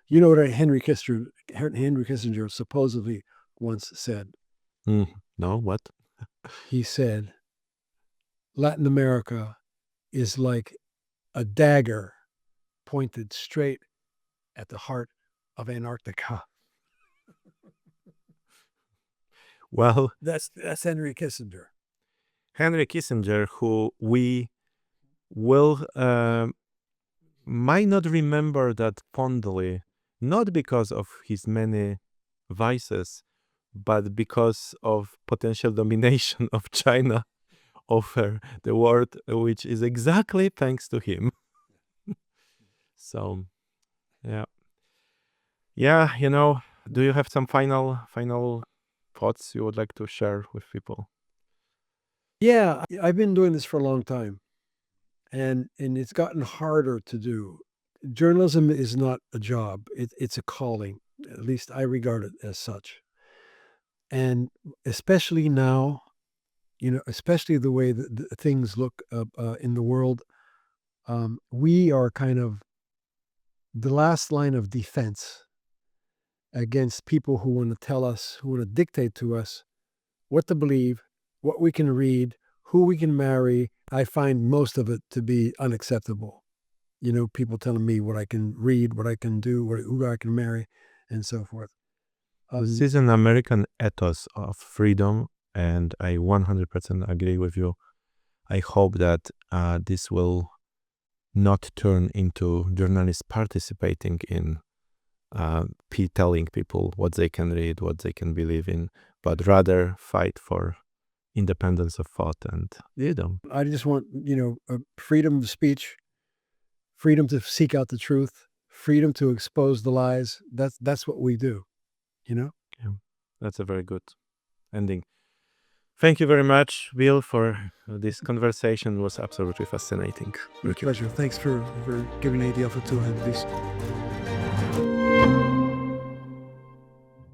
You know what Henry Kissinger supposedly once said? No, what? He said, Latin America is like a dagger pointed straight at the heart of Antarctica. Well, that's Henry Kissinger. Henry Kissinger, who we will might not remember that fondly, not because of his many vices, but because of potential domination of China over the world, which is exactly thanks to him. So, yeah. Do you have some final thoughts you would like to share with people? Yeah, I've been doing this for a long time, and it's gotten harder to do. Journalism is not a job; it's a calling. At least I regard it as such. And especially now, especially the way that things look in the world, we are kind of the last line of defense against people who want to tell us, who want to dictate to us what to believe, what we can read, who we can marry. I find most of it to be unacceptable. People telling me what I can read, what I can do, who I can marry, and so forth. This is an American ethos of freedom, and I 100% agree with you. I hope that this will not turn into journalists participating in telling people what they can read, what they can believe in, but rather fight for independence of thought and freedom. I just want, freedom of speech, freedom to seek out the truth, freedom to expose the lies. That's what we do, Yeah, that's a very good ending. Thank you very much, Will, for this conversation. It was absolutely fascinating. My pleasure. Thanks for giving me the opportunity.